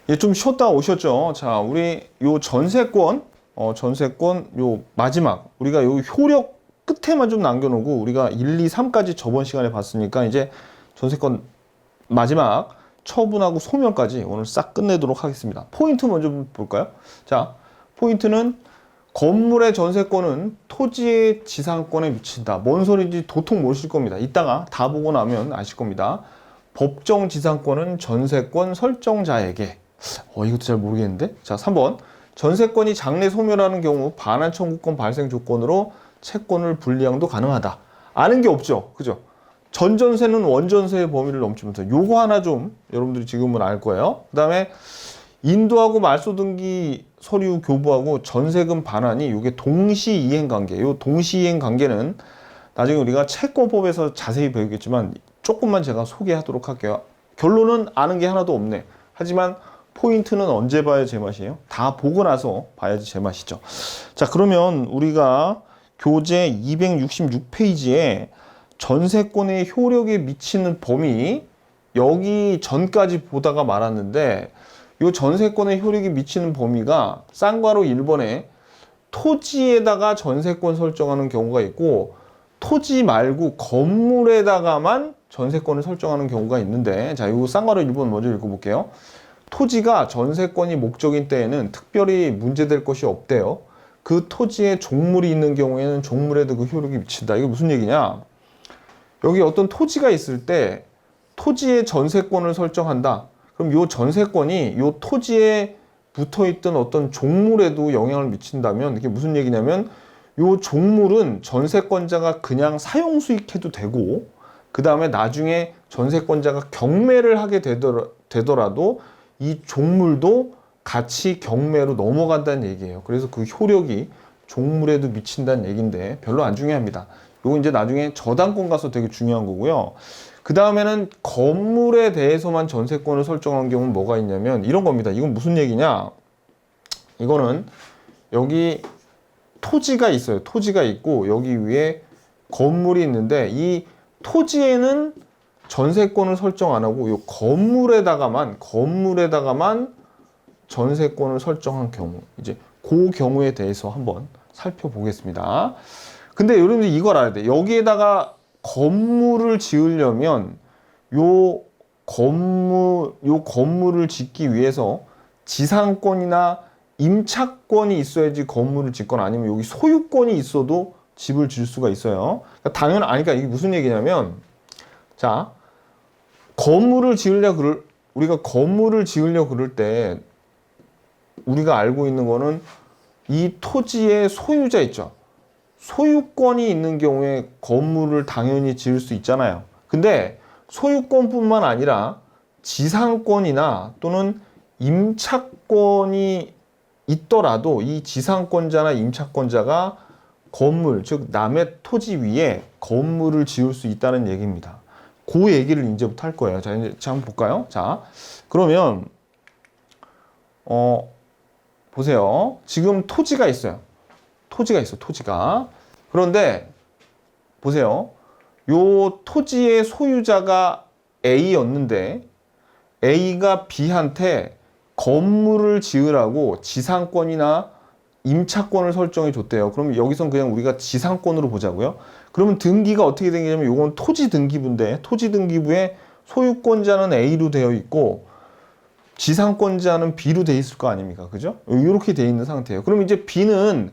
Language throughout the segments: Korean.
예, 좀 쉬었다 오셨죠? 자, 우리 요 전세권, 전세권 요 마지막 우리가 요 효력 끝에만 좀 남겨놓고 우리가 1, 2, 3까지 저번 시간에 봤으니까 이제 전세권 마지막 처분하고 소멸까지 오늘 싹 끝내도록 하겠습니다. 포인트 먼저 볼까요? 자, 포인트는 건물의 전세권은 토지의 지상권에 미친다. 뭔 소리인지 도통 모르실 겁니다. 이따가 다 보고 나면 아실 겁니다. 법정 지상권은 전세권 설정자에게. 이것도 잘 모르겠는데. 자, 3번. 전세권이 장래 소멸하는 경우 반환 청구권 발생 조건으로 채권을 분리양도 가능하다. 아는 게 없죠. 그죠? 전전세는 원전세의 범위를 넘치면서 요거 하나 좀 여러분들이 지금은 알 거예요. 그 다음에 인도하고 말소 등기 서류 교부하고 전세금 반환이 요게 동시 이행 관계. 요 동시 이행 관계는 나중에 우리가 채권법에서 자세히 배우겠지만 조금만 제가 소개하도록 할게요. 결론은 아는 게 하나도 없네. 하지만 포인트는 언제 봐야 제맛이에요? 다 보고 나서 봐야지 제맛이죠. 자, 그러면 우리가 교재 266페이지에 전세권의 효력에 미치는 범위, 여기 전까지 보다가 말았는데 이 전세권의 효력이 미치는 범위가 쌍괄호 1번에 토지에다가 전세권 설정하는 경우가 있고 토지 말고 건물에다가만 전세권을 설정하는 경우가 있는데, 자, 이 쌍괄호 1번 먼저 읽어볼게요. 토지가 전세권이 목적인 때에는 특별히 문제될 것이 없대요. 그 토지에 종물이 있는 경우에는 종물에도 그 효력이 미친다. 이게 무슨 얘기냐? 여기 어떤 토지가 있을 때 토지의 전세권을 설정한다. 그럼 이 전세권이 이 토지에 붙어있던 어떤 종물에도 영향을 미친다면 이게 무슨 얘기냐면 이 종물은 전세권자가 그냥 사용 수익해도 되고 그 다음에 나중에 전세권자가 경매를 하게 되더라도 이 종물도 같이 경매로 넘어간다는 얘기예요. 그래서 그 효력이 종물에도 미친다는 얘기인데 별로 안 중요합니다. 이거 이제 나중에 저당권 가서 되게 중요한 거고요. 그 다음에는 건물에 대해서만 전세권을 설정한 경우는 뭐가 있냐면 이런 겁니다. 이건 무슨 얘기냐? 이거는 여기 토지가 있어요. 토지가 있고 여기 위에 건물이 있는데 이 토지에는 전세권을 설정 안 하고 이 건물에다가만 전세권을 설정한 경우, 이제 그 경우에 대해서 한번 살펴보겠습니다. 근데 여러분들 이걸 알아야 돼. 여기에다가 건물을 지으려면 요 건물을 짓기 위해서 지상권이나 임차권이 있어야지 건물을 짓거나 아니면 여기 소유권이 있어도 집을 지을 수가 있어요. 그러니까 그러니까 이게 무슨 얘기냐면, 자, 우리가 건물을 지으려 그럴 때 우리가 알고 있는 거는 이 토지의 소유자 있죠. 소유권이 있는 경우에 건물을 당연히 지을 수 있잖아요. 근데 소유권뿐만 아니라 지상권이나 또는 임차권이 있더라도 이 지상권자나 임차권자가 건물, 즉 남의 토지 위에 건물을 지을 수 있다는 얘기입니다. 그 얘기를 이제부터 할 거예요. 자, 이제 한번 볼까요? 자, 그러면 보세요. 지금 토지가 있어요. 토지가. 그런데 보세요. 요 토지의 소유자가 A였는데 A가 B한테 건물을 지으라고 지상권이나 임차권을 설정해 줬대요. 그럼 여기선 그냥 우리가 지상권으로 보자고요. 그러면 등기가 어떻게 되냐면 요건 토지 등기부인데 토지 등기부에 소유권자는 A로 되어 있고 지상권자는 B로 되어 있을 거 아닙니까? 그죠? 이렇게 되어 있는 상태예요. 그럼 이제 B는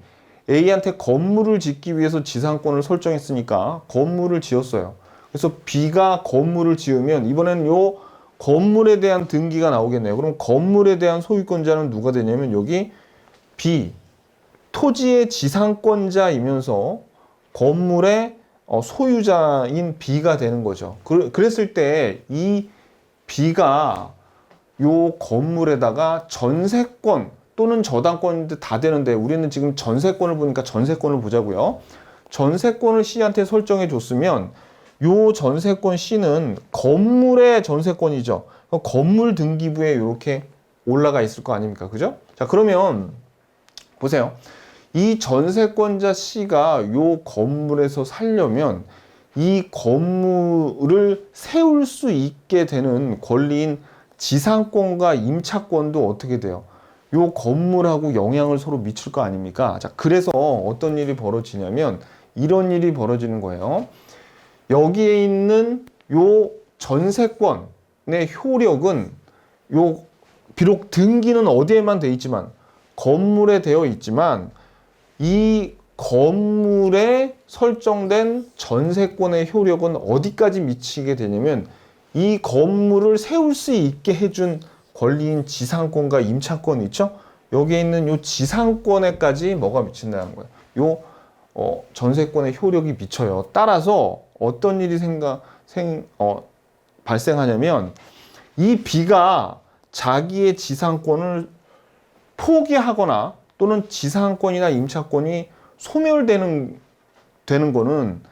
A한테 건물을 짓기 위해서 지상권을 설정했으니까 건물을 지었어요. 그래서 B가 건물을 지으면 이번에는 요 건물에 대한 등기가 나오겠네요. 그럼 건물에 대한 소유권자는 누가 되냐면 여기 B, 토지의 지상권자이면서 건물의 소유자인 B가 되는 거죠. 그랬을 때 이 B가 요 건물에다가 전세권 또는 저당권인데 다 되는데 우리는 지금 전세권을 보니까 전세권을 보자고요. 전세권을 C한테 설정해 줬으면 요 전세권 C는 건물의 전세권이죠. 건물 등기부에 이렇게 올라가 있을 거 아닙니까? 그죠? 자, 그러면 보세요. 이 전세권자 C가 요 건물에서 살려면 이 건물을 세울 수 있게 되는 권리인 지상권과 임차권도 어떻게 돼요? 요 건물하고 영향을 서로 미칠 거 아닙니까? 자, 그래서 어떤 일이 벌어지냐면 이런 일이 벌어지는 거예요. 여기에 있는 요 전세권의 효력은 요 비록 등기는 어디에만 돼 있지만 건물에 되어 있지만 이 건물에 설정된 전세권의 효력은 어디까지 미치게 되냐면 이 건물을 세울 수 있게 해준 권리인 지상권과 임차권 있죠? 여기에 있는 요 지상권에까지 뭐가 미친다는 거예요. 요 전세권의 효력이 미쳐요. 따라서 어떤 일이 발생하냐면 이 B가 자기의 지상권을 포기하거나 또는 지상권이나 임차권이 소멸되는 거는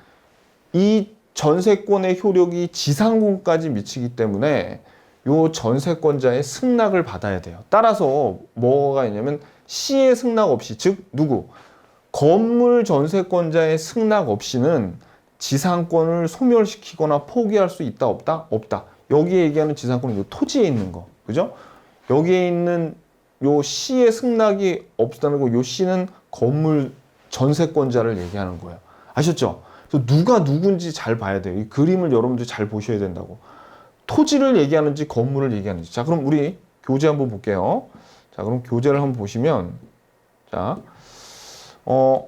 이 전세권의 효력이 지상권까지 미치기 때문에 요 전세권자의 승낙을 받아야 돼요. 따라서 뭐가 있냐면 C의 승낙 없이, 즉 누구? 건물 전세권자의 승낙 없이는 지상권을 소멸시키거나 포기할 수 있다 없다? 없다. 여기에 얘기하는 지상권은 요 토지에 있는 거. 그죠? 여기에 있는 요 C의 승낙이 없다는 거, 요 C는 건물 전세권자를 얘기하는 거예요. 아셨죠? 그래서 누가 누군지 잘 봐야 돼요. 이 그림을 여러분들 잘 보셔야 된다고. 토지를 얘기하는지 건물을 얘기하는지. 자, 그럼 우리 교재 한번 볼게요. 자, 그럼 교재를 한번 보시면, 자, 요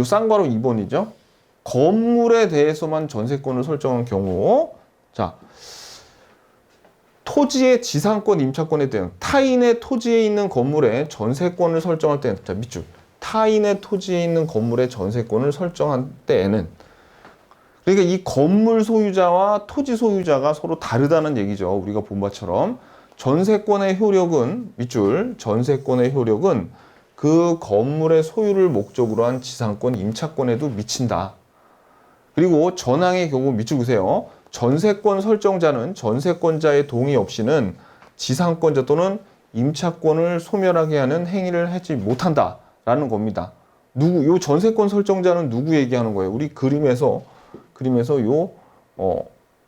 쌍괄호 2번이죠. 건물에 대해서만 전세권을 설정한 경우, 자, 토지의 지상권, 임차권에 대한 타인의 토지에 있는 건물에 전세권을 설정할 때는, 자, 밑줄. 타인의 토지에 있는 건물의 전세권을 설정한 때에는, 그러니까 이 건물 소유자와 토지 소유자가 서로 다르다는 얘기죠. 우리가 본 바처럼 전세권의 효력은, 밑줄, 전세권의 효력은 그 건물의 소유를 목적으로 한 지상권, 임차권에도 미친다. 그리고 전항의 경우 밑줄 보세요. 전세권 설정자는 전세권자의 동의 없이는 지상권자 또는 임차권을 소멸하게 하는 행위를 하지 못한다라는 겁니다. 요 전세권 설정자는 누구 얘기하는 거예요? 우리 그림에서 요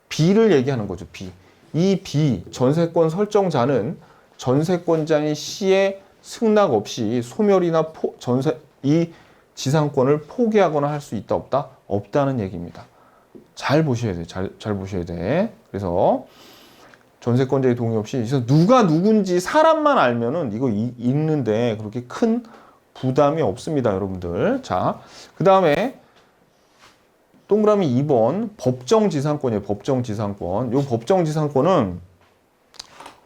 B를 얘기하는 거죠. B. 이 B 전세권 설정자는 전세권자인 C의 승낙 없이 소멸이나 이 지상권을 포기하거나 할 수 있다 없다? 없다는 얘기입니다. 잘 보셔야 돼. 잘 보셔야 돼. 그래서 전세권자의 동의 없이, 그래서 누가 누군지 사람만 알면은 이거 읽는데 그렇게 큰 부담이 없습니다, 여러분들. 자, 그 다음에 동그라미 2번 법정지상권이에요. 법정지상권. 요 법정지상권은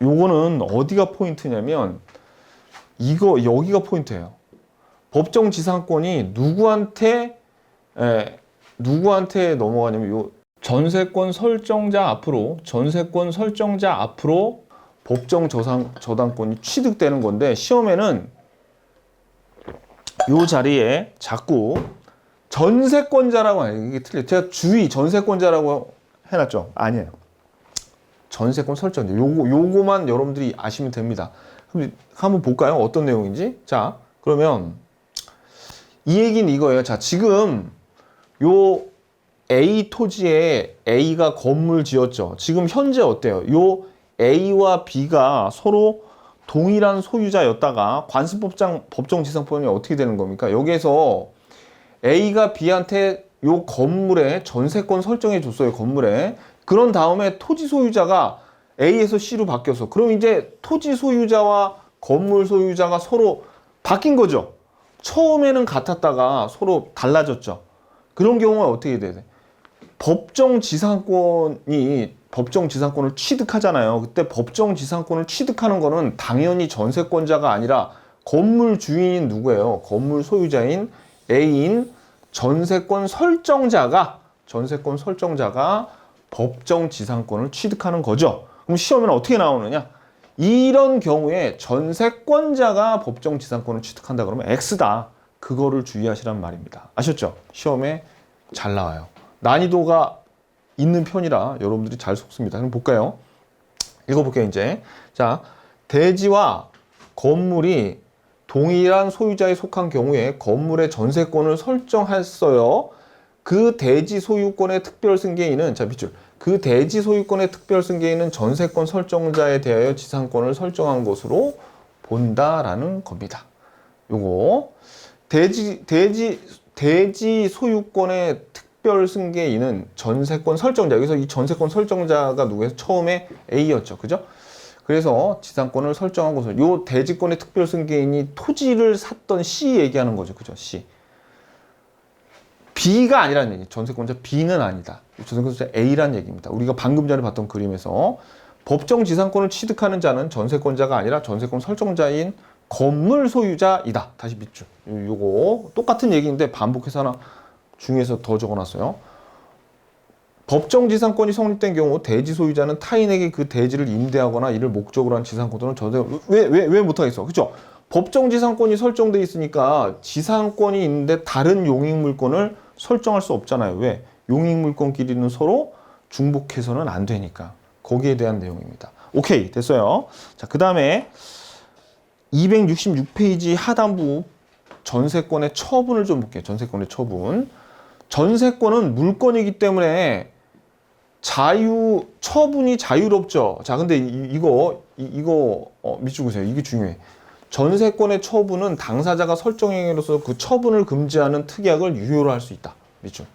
요거는 어디가 포인트냐면 여기가 포인트예요. 법정지상권이 누구한테 넘어가냐면 요 전세권 설정자 앞으로 법정 저당권이 취득되는 건데, 시험에는 요 자리에 자꾸 전세권자라고 해요. 이게 틀려요. 제가 전세권자라고 해놨죠? 아니에요. 전세권 설정자. 요거만 여러분들이 아시면 됩니다. 그럼 한번 볼까요? 어떤 내용인지. 자, 그러면 이 얘기는 이거예요. 자, 지금 요 A 토지에 A가 건물 지었죠. 지금 현재 어때요? 요 A와 B가 서로 동일한 소유자였다가 법정지상권이 어떻게 되는 겁니까? 여기에서 A가 B한테 요 건물에 전세권 설정해 줬어요. 건물에. 그런 다음에 토지 소유자가 A에서 C로 바뀌어서, 그럼 이제 토지 소유자와 건물 소유자가 서로 바뀐 거죠. 처음에는 같았다가 서로 달라졌죠. 그런 경우가 어떻게 돼요? 법정지상권을 취득하잖아요. 그때 법정지상권을 취득하는 거는 당연히 전세권자가 아니라 건물 주인인 누구예요? 건물 소유자인 A인 전세권 설정자가 법정지상권을 취득하는 거죠. 그럼 시험에는 어떻게 나오느냐? 이런 경우에 전세권자가 법정지상권을 취득한다 그러면 X다. 그거를 주의하시란 말입니다. 아셨죠? 시험에 잘 나와요. 난이도가 있는 편이라 여러분들이 잘 속습니다. 그럼 볼까요? 읽어볼게요, 이제. 자, 대지와 건물이 동일한 소유자에 속한 경우에 건물의 전세권을 설정했어요. 그 대지 소유권의 특별 승계인은, 자, 밑줄. 그 대지 소유권의 특별 승계인은 전세권 설정자에 대하여 지상권을 설정한 것으로 본다라는 겁니다. 요거 대지 소유권의 특별 승계인은 전세권 설정자. 여기서 이 전세권 설정자가 누구예요? 처음에 A였죠. 그죠? 그래서 지상권을 설정한 것으로 요 대지권의 특별 승계인이 토지를 샀던 C 얘기하는 거죠. 그죠? C. B가 아니라는 얘기. 전세권자 B는 아니다. 전세권자 A라는 얘기입니다. 우리가 방금 전에 봤던 그림에서 법정 지상권을 취득하는 자는 전세권자가 아니라 전세권 설정자인 건물 소유자이다. 다시 밑줄. 요거 똑같은 얘기인데 반복해서 하나 중에서 더 적어놨어요. 법정 지상권이 성립된 경우 대지 소유자는 타인에게 그 대지를 임대하거나 이를 목적으로 한 지상권 또는 전세 왜 못하겠어? 그죠? 법정 지상권이 설정돼 있으니까 지상권이 있는데 다른 용익물권을 설정할 수 없잖아요. 왜? 용익물권끼리는 서로 중복해서는 안 되니까. 거기에 대한 내용입니다. 오케이, 됐어요. 자, 그 다음에 266페이지 하단부 전세권의 처분을 좀 볼게요. 전세권의 처분. 전세권은 물권이기 때문에 처분이 자유롭죠. 자, 근데 이거 밑줄 그으세요. 이게 중요해. 전세권의 처분은 당사자가 설정행위로서 그 처분을 금지하는 특약을 유효로 할 수 있다. 밑줄.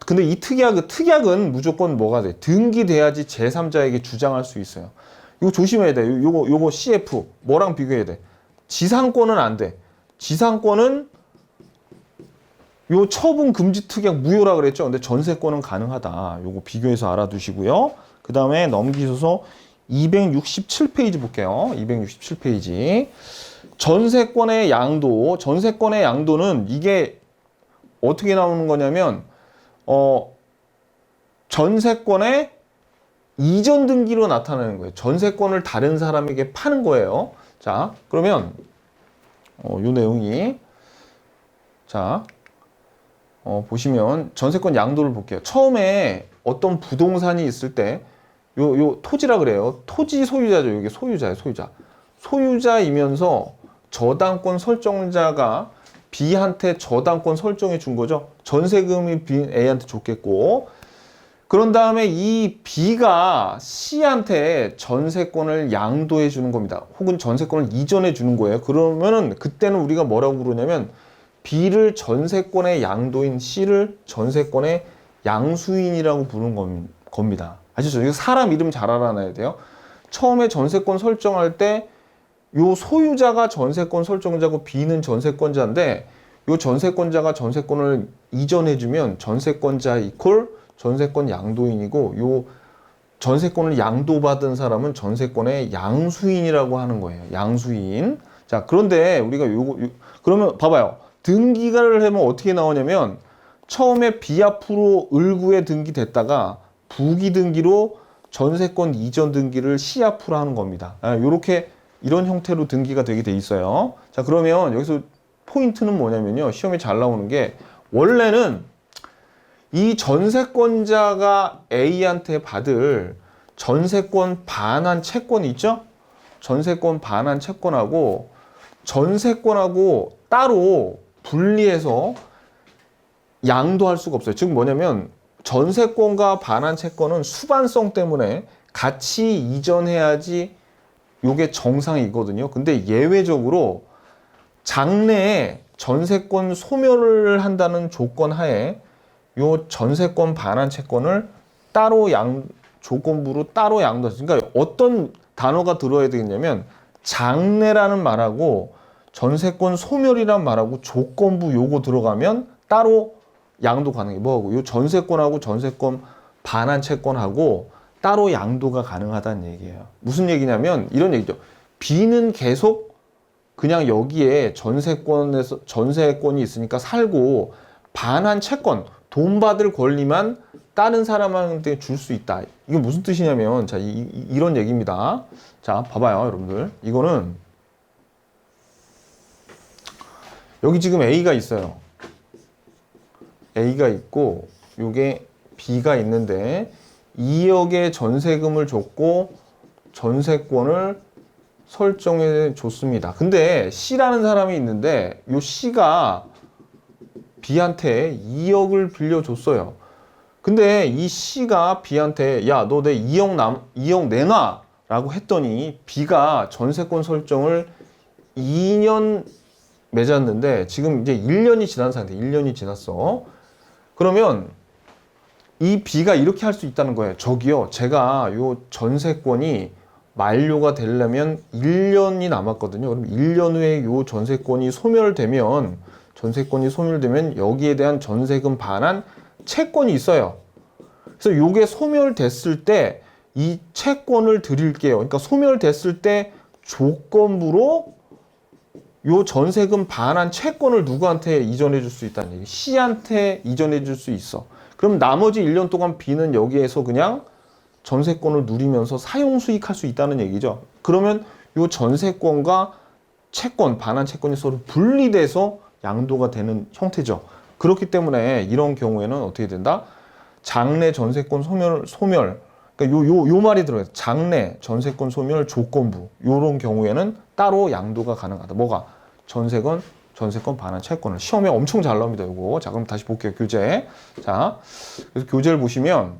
근데 이 특약은 무조건 뭐가 돼? 등기돼야지 제3자에게 주장할 수 있어요. 이거 조심해야 돼. 요거 CF 뭐랑 비교해야 돼? 지상권은 안 돼. 지상권은 요 처분 금지 특약 무효라 그랬죠. 근데 전세권은 가능하다. 요거 비교해서 알아두시고요. 그 다음에 넘기셔서 267페이지 볼게요. 267페이지. 전세권의 양도는 이게 어떻게 나오는 거냐면 전세권의 이전 등기로 나타나는 거예요. 전세권을 다른 사람에게 파는 거예요. 자, 그러면 요 내용이 자, 보시면 전세권 양도를 볼게요. 처음에 어떤 부동산이 있을 때 요 토지라 그래요. 토지 소유자죠. 이게 소유자예요. 소유자이면서 저당권 설정자가 B한테 저당권 설정해 준 거죠. 전세금이 A한테 줬겠고, 그런 다음에 이 B가 C한테 전세권을 양도해 주는 겁니다. 혹은 전세권을 이전해 주는 거예요. 그러면은 그때는 우리가 뭐라고 부르냐면 B를 전세권의 양도인 C를 전세권의 양수인이라고 부르는 겁니다. 아시죠? 이거 사람 이름 잘 알아놔야 돼요. 처음에 전세권 설정할 때 요 소유자가 전세권 설정자고 B는 전세권자인데, 요 전세권자가 전세권을 이전해주면 전세권자 이퀄 전세권 양도인이고, 요 전세권을 양도받은 사람은 전세권의 양수인이라고 하는 거예요. 양수인. 자, 그런데 우리가 그러면 봐봐요. 등기를 하면 어떻게 나오냐면 처음에 B 앞으로 을구에 등기됐다가 부기 등기로 전세권 이전 등기를 C 앞으로 하는 겁니다. 이런 형태로 등기가 되게 돼 있어요. 자, 그러면 여기서 포인트는 뭐냐면요. 시험에 잘 나오는 게 원래는 이 전세권자가 A한테 받을 전세권 반환 채권이 있죠? 전세권 반환 채권하고 전세권하고 따로 분리해서 양도할 수가 없어요. 즉 뭐냐면 전세권과 반환 채권은 수반성 때문에 같이 이전해야지 요게 정상이거든요. 근데 예외적으로 장래에 전세권 소멸을 한다는 조건 하에 요 전세권 반환 채권을 따로 조건부로 따로 양도했어요. 그러니까 어떤 단어가 들어야 되겠냐면 장래라는 말하고 전세권 소멸이란 말하고 조건부 요거 들어가면 따로 양도 가능해. 뭐하고? 요 전세권하고 전세권 반환 채권하고 따로 양도가 가능하다는 얘기예요. 무슨 얘기냐면 이런 얘기죠. B는 계속 그냥 여기에 전세권이 있으니까 살고 반환 채권, 돈 받을 권리만 다른 사람한테 줄 수 있다. 이게 무슨 뜻이냐면 자, 이런 얘기입니다. 자, 봐봐요, 여러분들. 이거는 여기 지금 A가 있어요. A가 있고 요게 B가 있는데 2억의 전세금을 줬고 전세권을 설정해 줬습니다. 근데 C라는 사람이 있는데 요 C가 B한테 2억을 빌려줬어요. 근데 이 C가 B한테 야, 너 내 2억 내놔 라고 했더니 B가 전세권 설정을 2년 맺었는데 지금 이제 1년이 지난 상태, 1년이 지났어. 그러면 이 B가 이렇게 할 수 있다는 거예요. 저기요, 제가 요 전세권이 만료가 되려면 1년이 남았거든요. 그럼 1년 후에 요 전세권이 소멸되면 여기에 대한 전세금 반환 채권이 있어요. 그래서 요게 소멸됐을 때 이 채권을 드릴게요. 그러니까 소멸됐을 때 조건부로 요 전세금 반환 채권을 누구한테 이전해 줄 수 있다는 얘기. C한테 이전해 줄 수 있어. 그럼 나머지 1년 동안 B는 여기에서 그냥 전세권을 누리면서 사용 수익할 수 있다는 얘기죠. 그러면 요 전세권과 채권, 반환 채권이 서로 분리돼서 양도가 되는 형태죠. 그렇기 때문에 이런 경우에는 어떻게 된다? 장래 전세권 소멸. 그러니까 요 말이 들어요. 장래 전세권 소멸 조건부. 요런 경우에는 따로 양도가 가능하다. 뭐가? 전세권 반환 채권을. 시험에 엄청 잘 나옵니다, 요거. 자, 그럼 다시 볼게요, 교재. 자, 그래서 교재를 보시면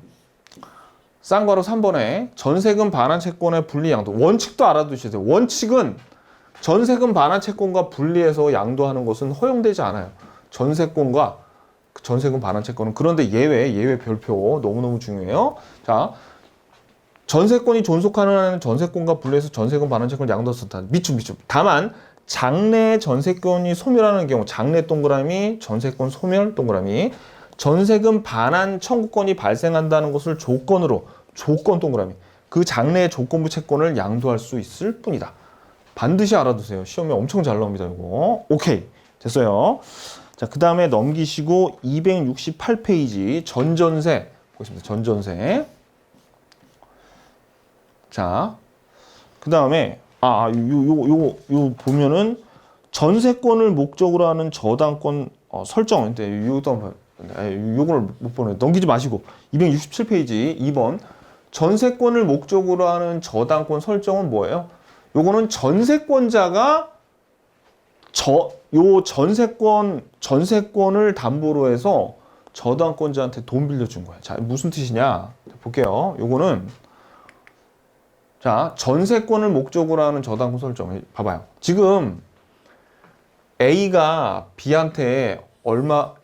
쌍괄호 3번에 전세금 반환 채권의 분리 양도. 원칙도 알아두셔야 돼요. 원칙은 전세금 반환 채권과 분리해서 양도하는 것은 허용되지 않아요. 전세권과 전세금 반환 채권은. 그런데 예외 별표 너무너무 중요해요. 자, 전세권이 존속하는 한은 전세권과 분리해서 전세금 반환 채권을 양도했었다. 미축. 다만 장래 전세권이 소멸하는 경우, 장래 동그라미, 전세권 소멸 동그라미, 전세금 반환 청구권이 발생한다는 것을 조건 동그라미, 그 장래의 조건부 채권을 양도할 수 있을 뿐이다. 반드시 알아두세요. 시험에 엄청 잘 나옵니다, 이거. 오케이, 됐어요. 자, 그 다음에 넘기시고 268페이지 전전세 보겠습니다. 전전세. 자, 그 다음에 요 보면은 전세권을 목적으로 하는 저당권 설정. 근데 요거를 못 보네. 넘기지 마시고 267페이지 2번 전세권을 목적으로 하는 저당권 설정은 뭐예요? 요거는 전세권자가 요 전세권을 담보로 해서 저당권자한테 돈 빌려준 거예요. 자, 무슨 뜻이냐? 볼게요. 요거는 자, 전세권을 목적으로 하는 저당권 설정. 봐봐요. 지금 A가 B한테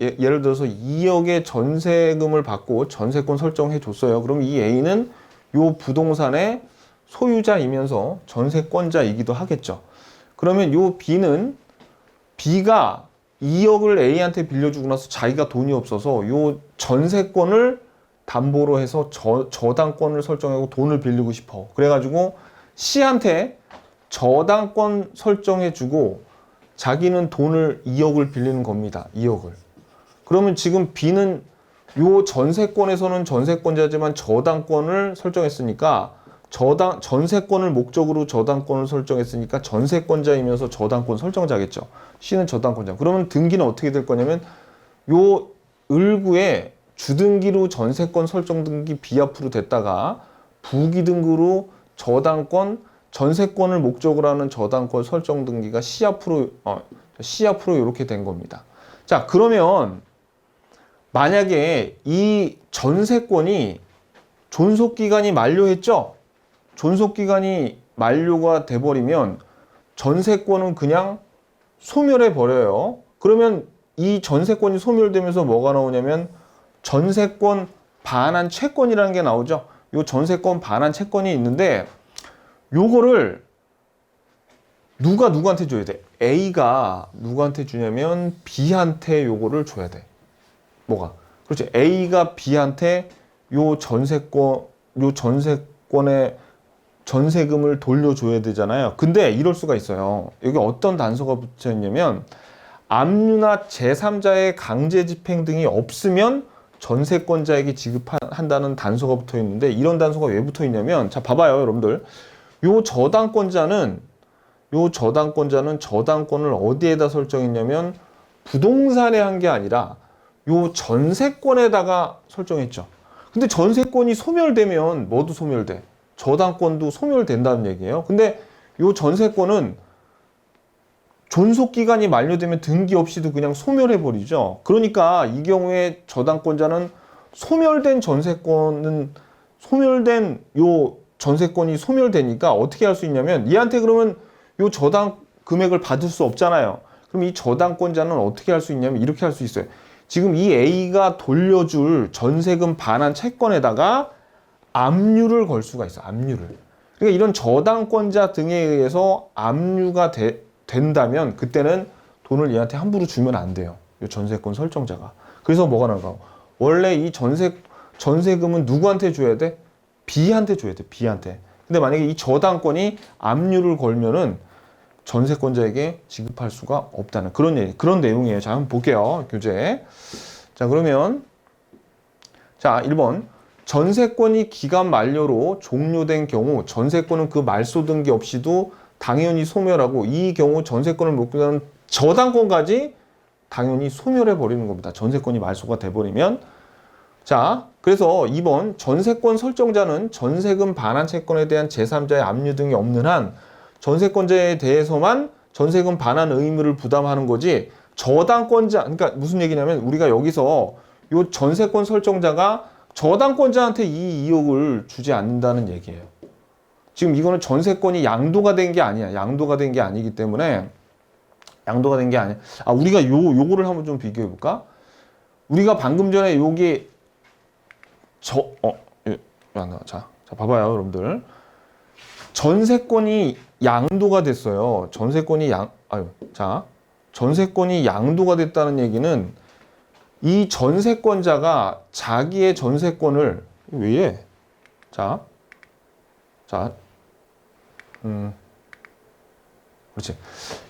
예를 들어서 2억의 전세금을 받고 전세권 설정해 줬어요. 그럼 이 A는 요 부동산의 소유자이면서 전세권자이기도 하겠죠. 그러면 요 B가 2억을 A한테 빌려주고 나서 자기가 돈이 없어서 요 전세권을 담보로 해서 저당권을 설정하고 돈을 빌리고 싶어. 그래가지고 C한테 저당권 설정해주고 자기는 돈을 2억을 빌리는 겁니다. 2억을. 그러면 지금 B는 요 전세권에서는 전세권자지만 저당권을 설정했으니까 전세권을 목적으로 저당권을 설정했으니까 전세권자이면서 저당권 설정자겠죠. C는 저당권자. 그러면 등기는 어떻게 될 거냐면 요 을구에 주등기로 전세권 설정 등기 B 앞으로 됐다가 부기 등기로 전세권을 목적으로 하는 저당권 설정 등기가 C 앞으로 이렇게 된 겁니다. 자, 그러면 만약에 이 전세권이 존속기간이 만료했죠? 존속기간이 만료가 돼버리면 전세권은 그냥 소멸해 버려요. 그러면 이 전세권이 소멸되면서 뭐가 나오냐면 전세권 반환 채권이라는 게 나오죠. 요 전세권 반환 채권이 있는데 요거를 누구한테 줘야 돼? A가 누구한테 주냐면 B한테 요거를 줘야 돼. 뭐가? 그렇죠. A가 B한테 요 전세권의 전세금을 돌려줘야 되잖아요. 근데 이럴 수가 있어요. 여기 어떤 단서가 붙여 있냐면 압류나 제3자의 강제 집행 등이 없으면 전세권자에게 지급한다는 단서가 붙어 있는데 이런 단서가 왜 붙어 있냐면 자, 봐봐요, 여러분들. 요 저당권자는 저당권을 어디에다 설정했냐면 부동산에 한 게 아니라 요 전세권에다가 설정했죠. 근데 전세권이 소멸되면 뭐도 소멸돼? 저당권도 소멸된다는 얘기예요. 근데 요 전세권은 존속기간이 만료되면 등기 없이도 그냥 소멸해버리죠. 그러니까 이 경우에 저당권자는 소멸된 전세권은 소멸된 요 전세권이 소멸되니까 어떻게 할 수 있냐면 얘한테 그러면 요 저당 금액을 받을 수 없잖아요. 그럼 이 저당권자는 어떻게 할 수 있냐면 이렇게 할 수 있어요. 지금 이 A가 돌려줄 전세금 반환 채권에다가 압류를 걸 수가 있어. 압류를. 그러니까 이런 저당권자 등에 의해서 압류가 된다면 그때는 돈을 얘한테 함부로 주면 안 돼요. 이 전세권 설정자가. 그래서 뭐가 나올까? 원래 이 전세금은 누구한테 줘야 돼? B한테 줘야 돼. B한테. 근데 만약에 이 저당권이 압류를 걸면은 전세권자에게 지급할 수가 없다는 그런 내용이에요. 자, 한번 볼게요. 교재. 자, 그러면 자, 1번. 전세권이 기간 만료로 종료된 경우 전세권은 그 말소 등기 없이도 당연히 소멸하고 이 경우 전세권을 목적하는 저당권까지 당연히 소멸해 버리는 겁니다. 전세권이 말소가 돼 버리면. 자, 그래서 2번 전세권 설정자는 전세금 반환 채권에 대한 제3자의 압류 등이 없는 한 전세권자에 대해서만 전세금 반환 의무를 부담하는 거지 저당권자, 그러니까 무슨 얘기냐면 우리가 여기서 요 전세권 설정자가 저당권자한테 이 이익을 주지 않는다는 얘기예요. 지금 이거는 전세권이 양도가 된 게 아니야. 양도가 된 게 아니기 때문에 양도가 된 게 아니야. 아, 우리가 요거를 한번 좀 비교해 볼까? 우리가 방금 전에 요게 자, 봐봐요, 여러분들. 전세권이 양도가 됐어요. 전세권이 양도가 됐다는 얘기는 이 전세권자가 자기의 전세권을 왜 이래? 그렇지.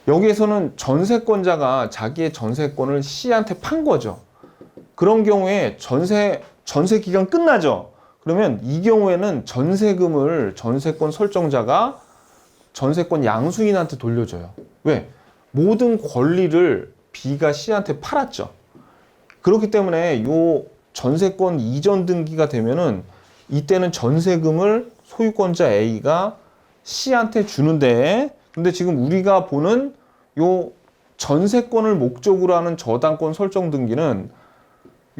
여기에서는 전세권자가 자기의 전세권을 C한테 판 거죠. 그런 경우에 전세 기간 끝나죠. 그러면 이 경우에는 전세금을 전세권 설정자가 전세권 양수인한테 돌려줘요. 왜? 모든 권리를 B가 C한테 팔았죠. 그렇기 때문에 요 전세권 이전 등기가 되면은 이때는 전세금을 소유권자 A가 C한테 주는데, 근데 지금 우리가 보는 요 전세권을 목적으로 하는 저당권 설정 등기는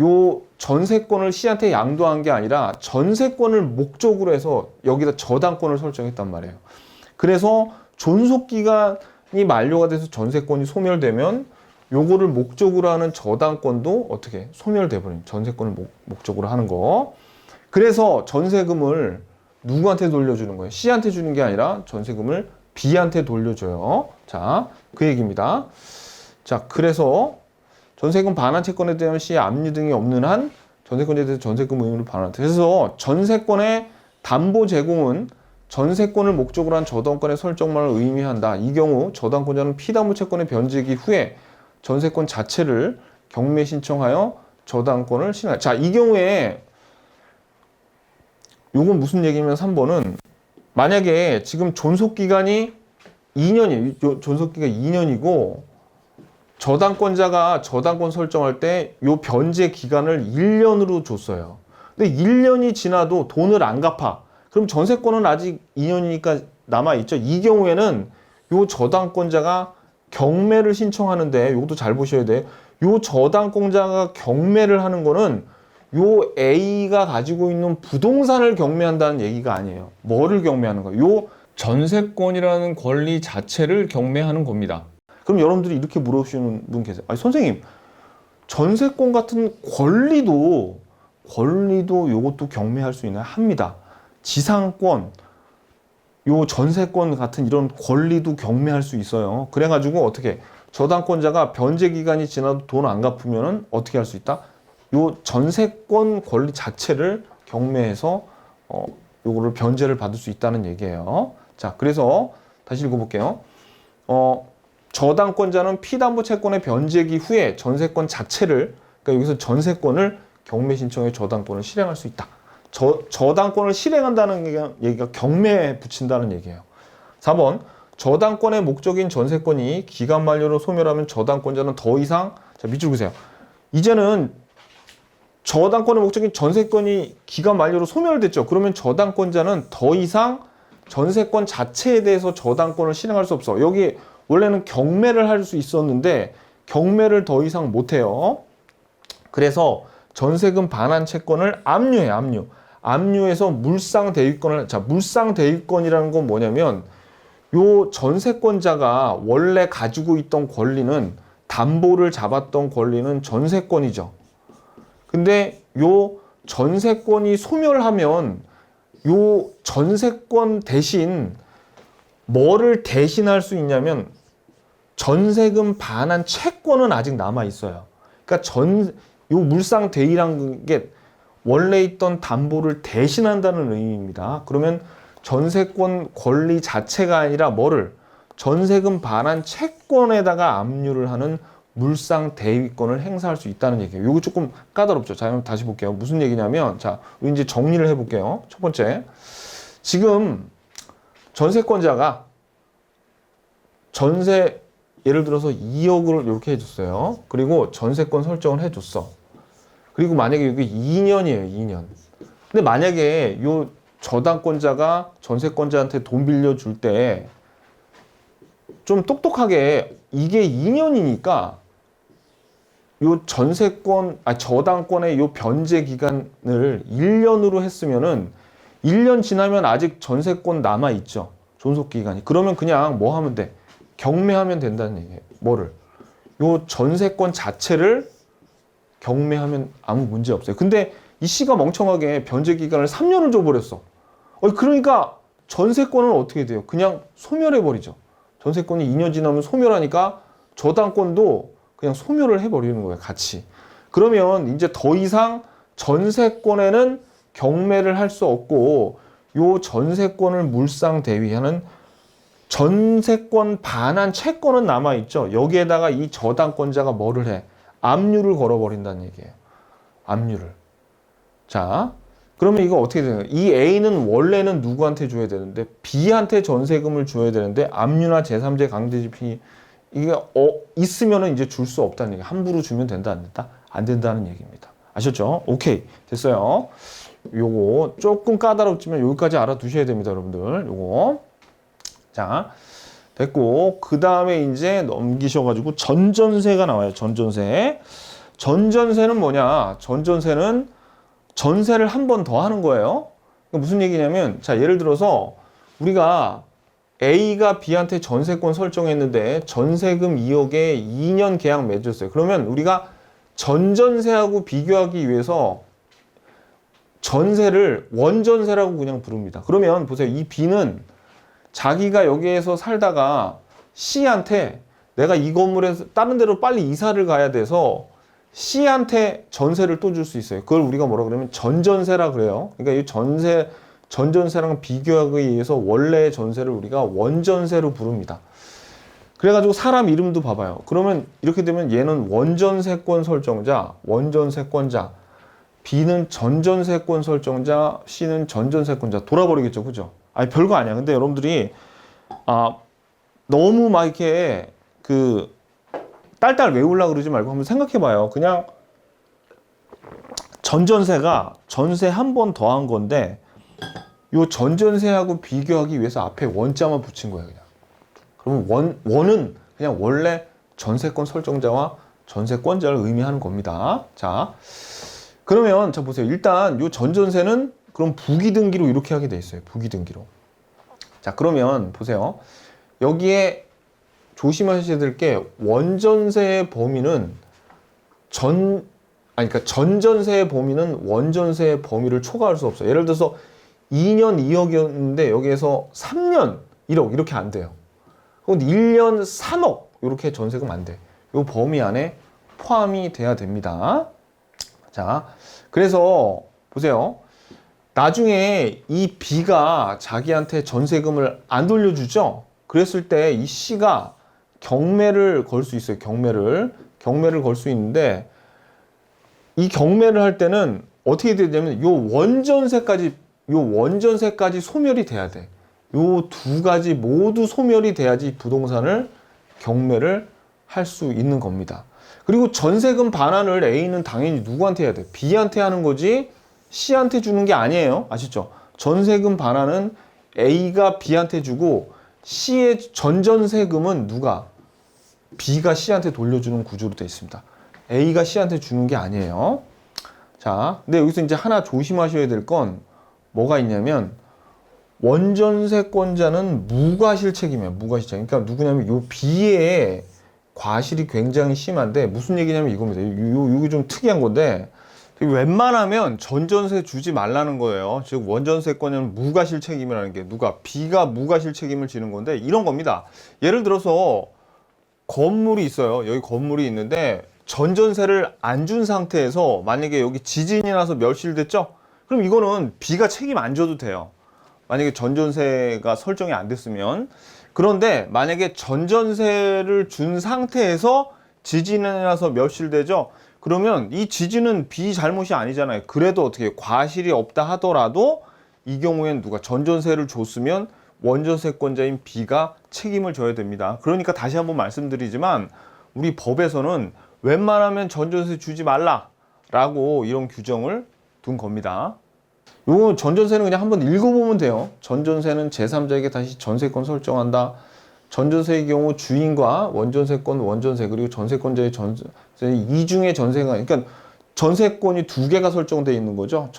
요 전세권을 C한테 양도한 게 아니라 전세권을 목적으로 해서 여기다 저당권을 설정했단 말이에요. 그래서 존속기간이 만료가 돼서 전세권이 소멸되면 요거를 목적으로 하는 저당권도 어떻게 소멸돼 버린 전세권을 목적으로 하는 거. 그래서 전세금을 누구한테 돌려주는 거예요? C한테 주는 게 아니라 전세금을 B한테 돌려줘요. 자, 그 얘기입니다. 자, 그래서 전세금 반환 채권에 대한 C의 압류 등이 없는 한 전세권에 대해서 전세금 의무를 반환한다. 그래서 전세권의 담보 제공은 전세권을 목적으로 한 저당권의 설정만을 의미한다. 이 경우 저당권자는 피담보 채권의 변제기 후에 전세권 자체를 경매 신청하여 저당권을 신청한다. 자, 이 경우에 요건 무슨 얘기냐면 3번은 만약에 지금 존속기간이 2년이에요. 존속기간이 2년이고 저당권자가 저당권 설정할 때 요 변제 기간을 1년으로 줬어요. 근데 1년이 지나도 돈을 안 갚아. 그럼 전세권은 아직 2년이니까 남아있죠. 이 경우에는 요 저당권자가 경매를 신청하는데 요것도 잘 보셔야 돼요. 요 저당권자가 경매를 하는 거는 요 A가 가지고 있는 부동산을 경매한다는 얘기가 아니에요. 뭐를 경매하는 거예요? 요 전세권이라는 권리 자체를 경매하는 겁니다. 그럼 여러분들이 이렇게 물어보시는 분 계세요. 아니, 선생님, 전세권 같은 권리도 요것도 경매할 수 있나요? 합니다. 지상권, 요 전세권 같은 이런 권리도 경매할 수 있어요. 그래가지고 어떻게 저당권자가 변제 기간이 지나도 돈 안 갚으면은 어떻게 할 수 있다? 요 전세권 권리 자체를 경매해서 요거를 변제를 받을 수 있다는 얘기예요. 자, 그래서 다시 읽어볼게요. 저당권자는 피담보 채권의 변제기 후에 전세권 자체를, 그러니까 여기서 전세권을 경매 신청해 저당권을 실행할 수 있다. 저당권을 실행한다는 얘기가 경매에 붙인다는 얘기예요. 4번 저당권의 목적인 전세권이 기간 만료로 소멸하면 저당권자는 더 이상, 자, 밑줄 그세요. 이제는 저당권의 목적인 전세권이 기간 만료로 소멸됐죠. 그러면 저당권자는 더 이상 전세권 자체에 대해서 저당권을 실행할 수 없어. 여기 원래는 경매를 할 수 있었는데 경매를 더 이상 못해요. 그래서 전세금 반환 채권을 압류해, 압류. 압류해서 물상 대위권을, 자, 물상 대위권이라는 건 뭐냐면 요 전세권자가 원래 가지고 있던 권리는 담보를 잡았던 권리는 전세권이죠. 근데 요 전세권이 소멸하면 요 전세권 대신 뭐를 대신할 수 있냐면 전세금 반환 채권은 아직 남아 있어요. 그러니까 요 물상 대위란 게 원래 있던 담보를 대신한다는 의미입니다. 그러면 전세권 권리 자체가 아니라 뭐를 전세금 반환 채권에다가 압류를 하는 물상 대위권을 행사할 수 있다는 얘기예요. 이거 조금 까다롭죠. 자, 다시 볼게요. 무슨 얘기냐면, 자, 이제 정리를 해볼게요. 첫 번째, 지금 전세권자가 전세 예를 들어서 2억을 이렇게 해줬어요. 그리고 전세권 설정을 해줬어. 그리고 만약에 이게 2년이에요. 2년. 근데 만약에 요 저당권자가 전세권자한테 돈 빌려줄 때 좀 똑똑하게 이게 2년이니까 요 전세권, 저당권의 요 변제 기간을 1년으로 했으면은 1년 지나면 아직 전세권 남아있죠. 존속 기간이. 그러면 그냥 뭐 하면 돼? 경매하면 된다는 얘기예요. 뭐를? 요 전세권 자체를 경매하면 아무 문제 없어요. 근데 이 씨가 멍청하게 변제 기간을 3년을 줘버렸어. 그러니까 전세권은 어떻게 돼요? 그냥 소멸해버리죠. 전세권이 2년 지나면 소멸하니까 저당권도 그냥 소멸을 해버리는 거예요. 같이. 그러면 이제 더 이상 전세권에는 경매를 할 수 없고 요 전세권을 물상 대위하는 전세권 반환 채권은 남아있죠. 여기에다가 이 저당권자가 뭐를 해? 압류를 걸어버린다는 얘기예요. 압류를. 자, 그러면 이거 어떻게 되나요? 이 A는 원래는 누구한테 줘야 되는데 B한테 전세금을 줘야 되는데 압류나 제3제 강제집행이 이게 있으면은 이제 줄 수 없다는 얘기. 함부로 주면 된다 안 된다? 안 된다는 얘기입니다. 아셨죠? 오케이. 됐어요. 요거 조금 까다롭지만 여기까지 알아두셔야 됩니다, 여러분들. 요거. 자, 됐고 그 다음에 이제 넘기셔가지고 전전세가 나와요. 전전세. 전전세는 뭐냐? 전전세는 전세를 한 번 더 하는 거예요. 무슨 얘기냐면, 자, 예를 들어서 우리가 A가 B한테 전세권 설정했는데 전세금 2억에 2년 계약 맺었어요. 그러면 우리가 전전세하고 비교하기 위해서 전세를 원전세라고 그냥 부릅니다. 그러면 보세요. 이 B는 자기가 여기에서 살다가 C한테 내가 이 건물에서 다른 데로 빨리 이사를 가야 돼서 C한테 전세를 또 줄 수 있어요. 그걸 우리가 뭐라 그러면 전전세라 그래요. 그러니까 이 전전세랑 비교하기 위해서 원래의 전세를 우리가 원전세로 부릅니다. 그래가지고 사람 이름도 봐봐요. 그러면 이렇게 되면 얘는 원전세권 설정자, 원전세권자, B는 전전세권 설정자, C는 전전세권자. 돌아버리겠죠, 그죠? 아니 별거 아니야. 근데 여러분들이 너무 막 이렇게 딸딸 외우려고 그러지 말고 한번 생각해봐요. 그냥 전전세가 전세 한 번 더 한 건데 요 전전세하고 비교하기 위해서 앞에 원자만 붙인 거예요. 그냥. 그러면 원은 그냥 원래 전세권 설정자와 전세권자를 의미하는 겁니다. 자, 그러면 자 보세요. 일단 요 전전세는 그럼 부기등기로 이렇게 하게 돼 있어요. 부기등기로. 자, 그러면 보세요. 여기에 조심하셔야 될 게 원전세의 범위는 그러니까 전전세의 범위는 원전세의 범위를 초과할 수 없어요. 예를 들어서 2년 2억이었는데 여기에서 3년 1억 이렇게 안 돼요. 그럼 1년 3억 이렇게 전세금 안 돼. 이 범위 안에 포함이 돼야 됩니다. 자, 그래서 보세요. 나중에 이 B가 자기한테 전세금을 안 돌려주죠. 그랬을 때 이 C가 경매를 걸 수 있어요. 경매를 걸 수 있는데 이 경매를 할 때는 어떻게 되냐면 요 원전세까지 소멸이 돼야 돼. 요 두 가지 모두 소멸이 돼야지 부동산을 경매를 할 수 있는 겁니다. 그리고 전세금 반환을 A는 당연히 누구한테 해야 돼? B한테 하는 거지 C한테 주는 게 아니에요. 아시죠? 전세금 반환은 A가 B한테 주고 C의 전전세금은 누가? B가 C한테 돌려주는 구조로 되어 있습니다. A가 C한테 주는 게 아니에요. 자, 근데 여기서 이제 하나 조심하셔야 될 건 뭐가 있냐면 원전세권자는 무과실책이에요. 무과실책. 그러니까 누구냐면 요 B의 과실이 굉장히 심한데 무슨 얘기냐면 이겁니다. 요게 좀 특이한 건데 웬만하면 전전세 주지 말라는 거예요. 즉 원전세권자는 무과실책임이라는 게 누가 B가 무과실책임을 지는 건데 이런 겁니다. 예를 들어서 건물이 있어요. 여기 건물이 있는데 전전세를 안 준 상태에서 만약에 여기 지진이 나서 멸실됐죠? 그럼 이거는 B가 책임 안 져도 돼요. 만약에 전전세가 설정이 안 됐으면. 그런데 만약에 전전세를 준 상태에서 지진이 나서 멸실되죠? 그러면 이 지진은 B 잘못이 아니잖아요. 그래도 어떻게 과실이 없다 하더라도 이 경우엔 누가 전전세를 줬으면 원전세권자인 B가 책임을 져야 됩니다. 그러니까 다시 한번 말씀드리지만 우리 법에서는 웬만하면 전전세 주지 말라라고 이런 규정을 둔 겁니다. 요 전전세는 그냥 한번 읽어보면 돼요. 전전세는 제3자에게 다시 전세권 설정한다. 전전세의 경우 주인과 원전세권, 원전세 그리고 전세권자의 전세 이중의 전세가 그러니까 전세권이 두 개가 설정되어 있는 거죠.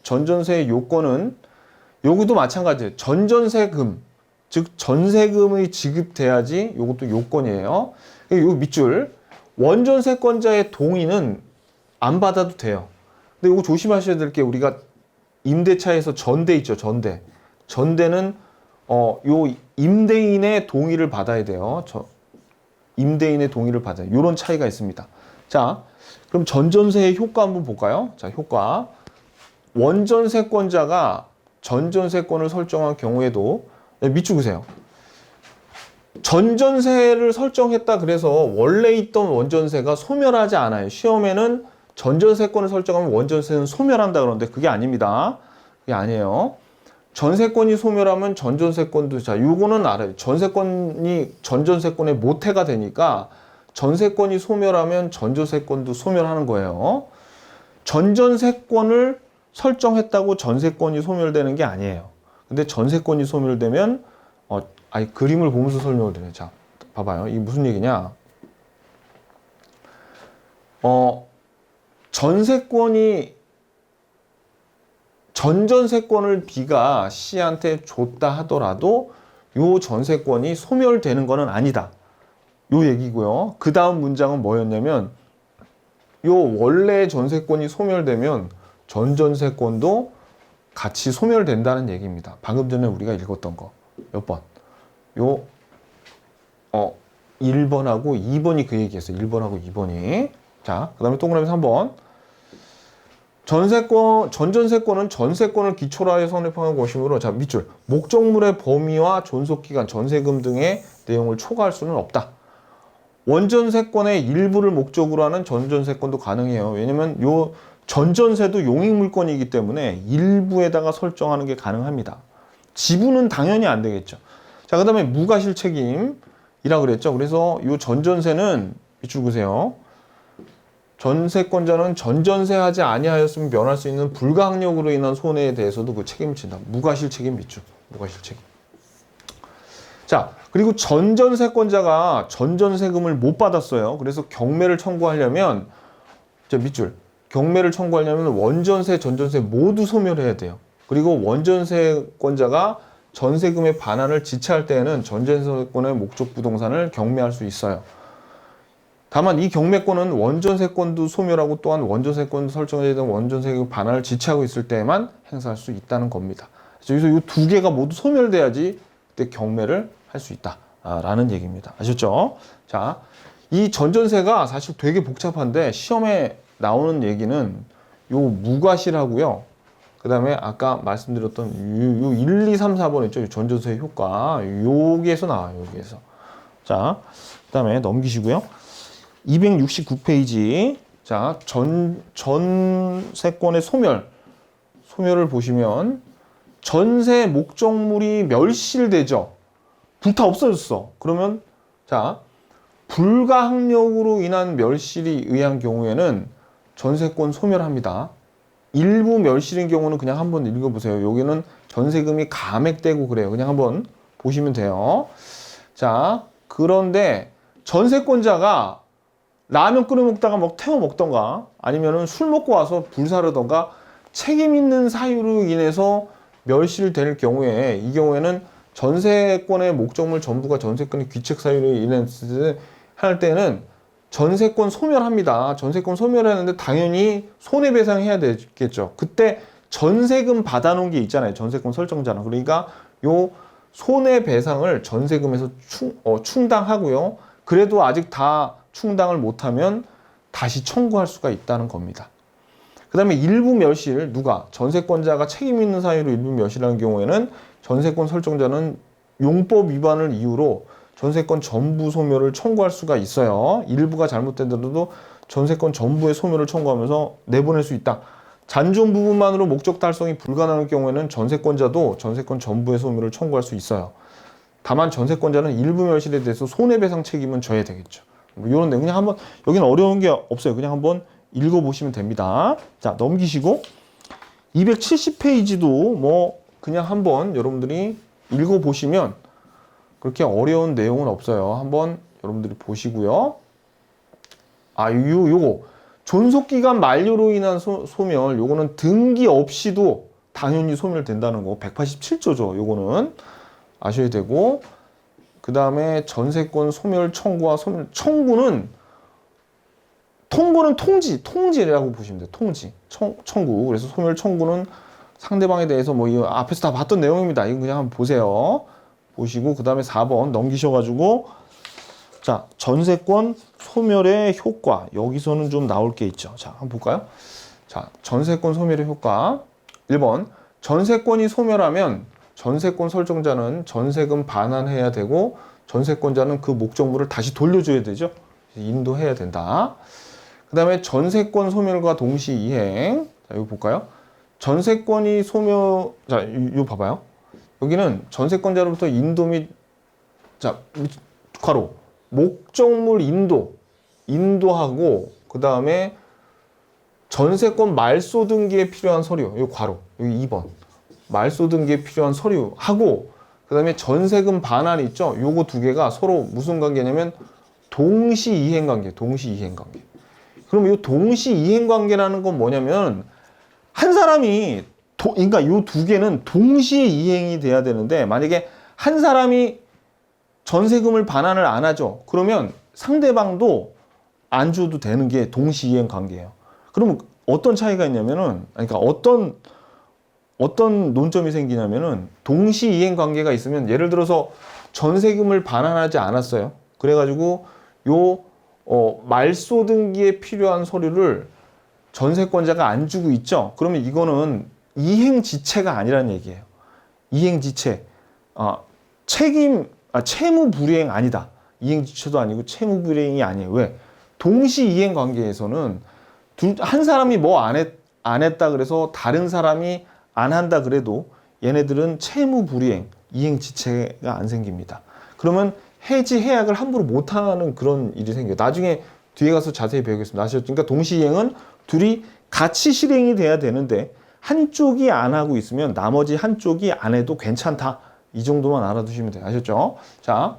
전전세의 요건은 여기도 마찬가지예요. 전전세금 즉 전세금이 지급돼야지 이것도 요건이에요. 요 밑줄 원전세권자의 동의는 안 받아도 돼요. 근데 이거 조심하셔야 될 게 우리가 임대차에서 전대 있죠. 전대는 요 임대인의 동의를 받아야 돼요. 임대인의 동의를 받아요. 이런 차이가 있습니다. 자, 그럼 전전세의 효과 한번 볼까요? 자, 효과. 원전세권자가 전전세권을 설정한 경우에도 밑줄 그세요. 전전세를 설정했다 그래서 원래 있던 원전세가 소멸하지 않아요. 시험에는 전전세권을 설정하면 원전세는 소멸한다 그러는데 그게 아닙니다. 그게 아니에요. 전세권이 소멸하면 전전세권도 자, 요거는 알아요. 전세권이 전전세권의 모태가 되니까 전세권이 소멸하면 전전세권도 소멸하는 거예요. 전전세권을 설정했다고 전세권이 소멸되는 게 아니에요. 근데 전세권이 소멸되면 그림을 보면서 설명을 드려요. 자, 봐봐요. 이게 무슨 얘기냐? 전전세권을 B가 C한테 줬다 하더라도 요 전세권이 소멸되는 거는 아니다. 요 얘기고요. 그 다음 문장은 뭐였냐면 요 원래 전세권이 소멸되면 전전세권도 같이 소멸된다는 얘기입니다. 방금 전에 우리가 읽었던 거. 몇 번? 요 1번하고 2번이 그 얘기였어요. 1번하고 2번이. 자, 그 다음에 동그라미 3번. 전전세권은 전세권을 기초로 하여 성립한 것이므로 자, 밑줄. 목적물의 범위와 존속기간, 전세금 등의 내용을 초과할 수는 없다. 원전세권의 일부를 목적으로 하는 전전세권도 가능해요. 왜냐면 요 전전세도 용익물권이기 때문에 일부에다가 설정하는 게 가능합니다. 지분은 당연히 안 되겠죠. 자, 그 다음에 무과실책임이라 그랬죠. 그래서 요 전전세는 밑줄 그세요. 전세권자는 전전세 하지 아니하였으면 면할 수 있는 불가항력으로 인한 손해에 대해서도 그 책임을 진다. 무과실책임 밑줄. 무과실책임. 자, 그리고 전전세권자가 전전세금을 못 받았어요. 그래서 경매를 청구하려면 자, 밑줄. 경매를 청구하려면 원전세, 전전세 모두 소멸해야 돼요. 그리고 원전세권자가 전세금의 반환을 지체할 때에는 전전세권의 목적 부동산을 경매할 수 있어요. 다만 이 경매권은 원전세권도 소멸하고 또한 원전세권도 설정해야 되는 원전세금 반환을 지체하고 있을 때에만 행사할 수 있다는 겁니다. 그래서 이 두 개가 모두 소멸돼야지 그때 경매를 할 수 있다라는 얘기입니다. 아셨죠? 자, 이 전전세가 사실 되게 복잡한데 시험에 나오는 얘기는 요 무과실하고요. 그 다음에 아까 말씀드렸던 요 1, 2, 3, 4번 있죠? 전전세 효과. 여기에서 나와요. 여기에서. 자, 그 다음에 넘기시고요. 269페이지. 자, 전세권의 소멸을 보시면 전세 목적물이 멸실되죠. 불타 없어졌어. 그러면 자, 불가항력으로 인한 멸실이 의한 경우에는 전세권 소멸합니다. 일부 멸실인 경우는 그냥 한번 읽어보세요. 여기는 전세금이 감액되고 그래요. 그냥 한번 보시면 돼요. 자, 그런데 전세권자가 라면 끓여 먹다가 막 태워 먹던가 아니면은 술 먹고 와서 불사르던가 책임 있는 사유로 인해서 멸실될 경우에 이 경우에는 전세권의 목적물 전부가 전세권의 귀책 사유로 인해서 할 때는 전세권 소멸합니다. 전세권 소멸하는데 당연히 손해배상 해야 되겠죠. 그때 전세금 받아놓은 게 있잖아요. 전세권 설정자는. 그러니까 요 손해배상을 전세금에서 충당하고요. 그래도 아직 다 충당을 못하면 다시 청구할 수가 있다는 겁니다. 그 다음에 일부 멸실, 누가? 전세권자가 책임 있는 사유로 일부 멸실하는 경우에는 전세권 설정자는 용법 위반을 이유로 전세권 전부 소멸을 청구할 수가 있어요. 일부가 잘못되더라도 전세권 전부의 소멸을 청구하면서 내보낼 수 있다. 잔존 부분만으로 목적 달성이 불가능한 경우에는 전세권자도 전세권 전부의 소멸을 청구할 수 있어요. 다만 전세권자는 일부 멸실에 대해서 손해배상 책임은 져야 되겠죠. 이런 내용 그냥 한번, 여기는 어려운 게 없어요. 그냥 한번 읽어보시면 됩니다. 자, 넘기시고 270페이지도 뭐 그냥 한번 여러분들이 읽어보시면 그렇게 어려운 내용은 없어요. 한번 여러분들이 보시고요. 요거 존속기간 만료로 인한 소멸, 요거는 등기 없이도 당연히 소멸된다는 거 187조죠. 요거는 아셔야 되고, 그 다음에 전세권 소멸 청구와 소멸 청구는 통보는 통지라고 보시면 돼요. 통지, 청구. 그래서 소멸 청구는 상대방에 대해서 뭐 이 앞에서 다 봤던 내용입니다. 이거 그냥 한번 보세요. 보시고 그 다음에 4번 넘기셔가지고, 자, 전세권 소멸의 효과. 여기서는 좀 나올 게 있죠. 자, 한번 볼까요? 자, 전세권 소멸의 효과. 1번, 전세권이 소멸하면 전세권 설정자는 전세금 반환해야 되고 전세권자는 그 목적물을 다시 돌려줘야 되죠. 인도해야 된다. 그 다음에 전세권 소멸과 동시 이행. 자, 이거 볼까요? 전세권이 소멸, 자, 이거 봐봐요. 여기는 전세권자로부터 인도 및, 자, 괄호, 목적물 인도하고, 그 다음에 전세권 말소 등기에 필요한 서류, 여기 괄호, 여기 2번. 말소 등기에 필요한 서류하고, 그 다음에 전세금 반환이 있죠? 요거 두 개가 서로 무슨 관계냐면, 동시이행관계. 그럼 이 동시이행관계라는 건 뭐냐면, 한 사람이, 그러니까 이 두 개는 동시에 이행이 돼야 되는데, 만약에 한 사람이 전세금을 반환을 안 하죠. 그러면 상대방도 안 줘도 되는 게 동시이행 관계예요. 그러면 어떤 차이가 있냐면은, 그러니까 어떤 논점이 생기냐면은, 동시이행 관계가 있으면, 예를 들어서 전세금을 반환하지 않았어요. 그래가지고 말소 등기에 필요한 서류를 전세권자가 안 주고 있죠. 그러면 이거는 이행지체가 아니라는 얘기예요. 이행지체, 채무불이행 아니다. 이행지체도 아니고 채무불이행이 아니에요. 왜? 동시이행 관계에서는 한 사람이 뭐 안 했다 그래서 다른 사람이 안 한다 그래도 얘네들은 채무불이행, 이행지체가 안 생깁니다. 그러면 해지 해약을 함부로 못하는 그런 일이 생겨요. 나중에 뒤에 가서 자세히 배우겠습니다. 아시죠? 그러니까 동시이행은 둘이 같이 실행이 돼야 되는데 한쪽이 안 하고 있으면 나머지 한쪽이 안 해도 괜찮다. 이 정도만 알아두시면 돼요. 아셨죠? 자,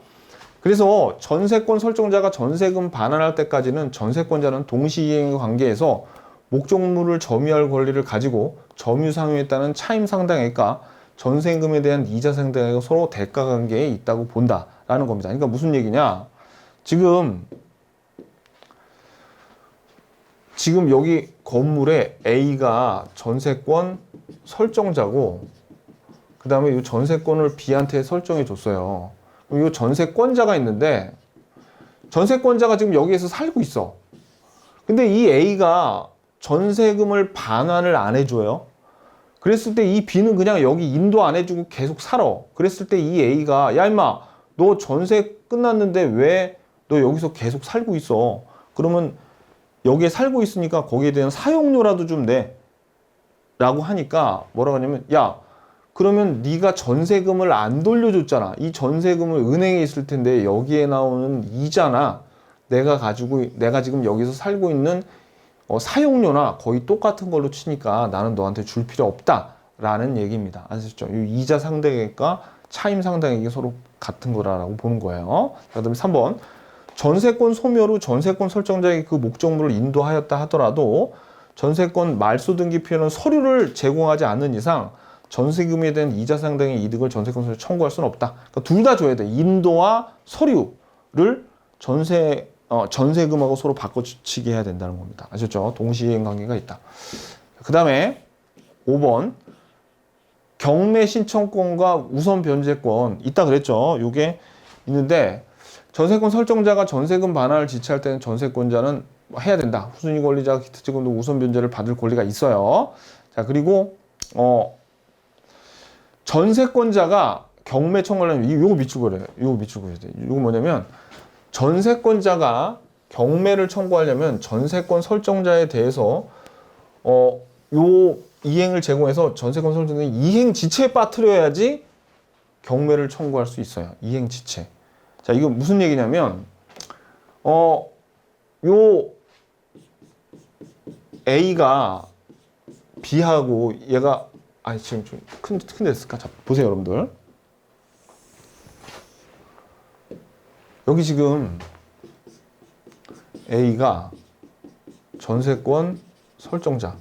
그래서 전세권 설정자가 전세금 반환할 때까지는 전세권자는 동시이행 관계에서 목적물을 점유할 권리를 가지고 점유 상환에 따른 차임 상당액과 전세금에 대한 이자 상당액이 서로 대가 관계에 있다고 본다라는 겁니다. 그러니까 무슨 얘기냐? 지금 여기 건물에 A가 전세권 설정자고, 그 다음에 이 전세권을 B한테 설정해 줬어요. 그럼 이 전세권자가 있는데, 전세권자가 지금 여기에서 살고 있어. 근데 이 A가 전세금을 반환을 안 해줘요. 그랬을 때 이 B는 그냥 여기 인도 안 해주고 계속 살아. 그랬을 때 이 A가, 야 임마, 너 전세 끝났는데 왜 너 여기서 계속 살고 있어? 그러면 여기에 살고 있으니까 거기에 대한 사용료라도 좀 내. 라고 하니까 뭐라고 하냐면, 야, 그러면 네가 전세금을 안 돌려줬잖아. 이 전세금을 은행에 있을 텐데 여기에 나오는 이자나 내가 지금 여기서 살고 있는 사용료나 거의 똑같은 걸로 치니까 나는 너한테 줄 필요 없다라는 얘기입니다. 아시죠? 이 이자 상당액과 차임 상당액이 서로 같은 거라고 보는 거예요. 그다음에 3번. 전세권 소멸 후 전세권 설정자에게 그 목적물을 인도하였다 하더라도 전세권 말소 등기 표에는 서류를 제공하지 않는 이상 전세금에 대한 이자 상당의 이득을 전세권 설정 청구할 수는 없다. 그러니까 둘 다 줘야 돼. 인도와 서류를 전세금하고 서로 바꿔치기 해야 된다는 겁니다. 아셨죠? 동시이행 관계가 있다. 그 다음에 5번 경매 신청권과 우선 변제권 있다 그랬죠. 요게 있는데 전세권 설정자가 전세금 반환을 지체할 때는 전세권자는 해야 된다. 후순위 권리자가 기타세금도 우선 변제를 받을 권리가 있어요. 자, 그리고 전세권자가 경매 청구하려면 요거 밑줄 그어요. 요거 밑줄 그어야 돼. 요거 뭐냐면 전세권자가 경매를 청구하려면 전세권 설정자에 대해서 요 이행을 제공해서 전세권 설정자는 이행 지체에 빠뜨려야지 경매를 청구할 수 있어요. 이행 지체. 자, 이거 무슨 얘기냐면 요 A가 B하고 얘가 지금 좀 큰 됐을까? 자, 보세요, 여러분들. 여기 지금 A가 전세권 설정자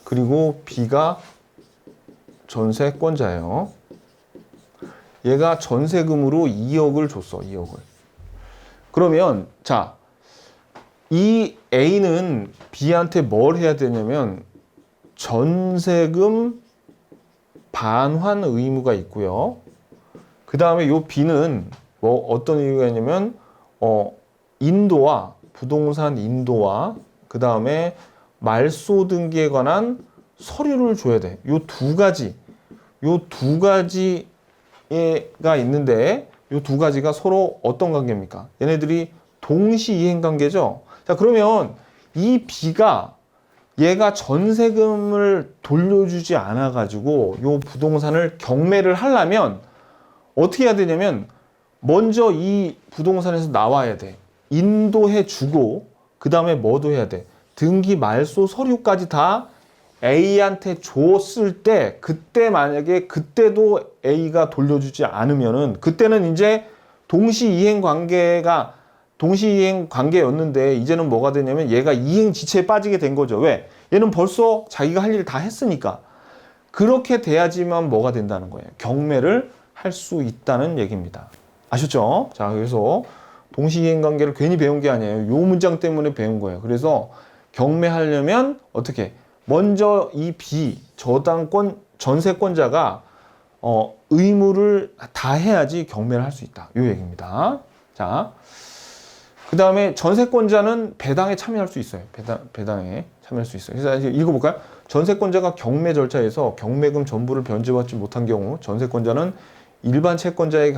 그리고 B가 전세권자예요. 얘가 전세금으로 2억을 줬어. 2억을. 그러면 자, 이 A는 B한테 뭘 해야 되냐면 전세금 반환 의무가 있고요. 그 다음에 요 B는 뭐 어떤 이유가 있냐면 인도와 부동산 인도와 그 다음에 말소 등기에 관한 서류를 줘야 돼. 요 두 가지가 있는데 요 두 가지가 서로 어떤 관계입니까? 얘네들이 동시 이행 관계죠. 자, 그러면 이 B가 얘가 전세금을 돌려주지 않아 가지고 요 부동산을 경매를 하려면 어떻게 해야 되냐면 먼저 이 부동산에서 나와야 돼. 인도해 주고 그 다음에 뭐도 해야 돼. 등기 말소 서류까지 다 A한테 줬을 때 그때 만약에 그때도 A가 돌려주지 않으면은 그때는 이제 동시이행 관계였는데 이제는 뭐가 되냐면 얘가 이행 지체에 빠지게 된 거죠. 왜? 얘는 벌써 자기가 할 일 다 했으니까. 그렇게 돼야지만 뭐가 된다는 거예요. 경매를 할 수 있다는 얘기입니다. 아셨죠? 자, 그래서 동시이행 관계를 괜히 배운 게 아니에요. 요 문장 때문에 배운 거예요. 그래서 경매하려면 어떻게? 먼저 이 B 저당권 전세권자가 의무를 다 해야지 경매를 할 수 있다. 요 얘기입니다. 자, 그 다음에 전세권자는 배당에 참여할 수 있어요. 배당에 참여할 수 있어요. 그래서 이제 읽어볼까요? 전세권자가 경매 절차에서 경매금 전부를 변제받지 못한 경우 전세권자는 일반 채권자의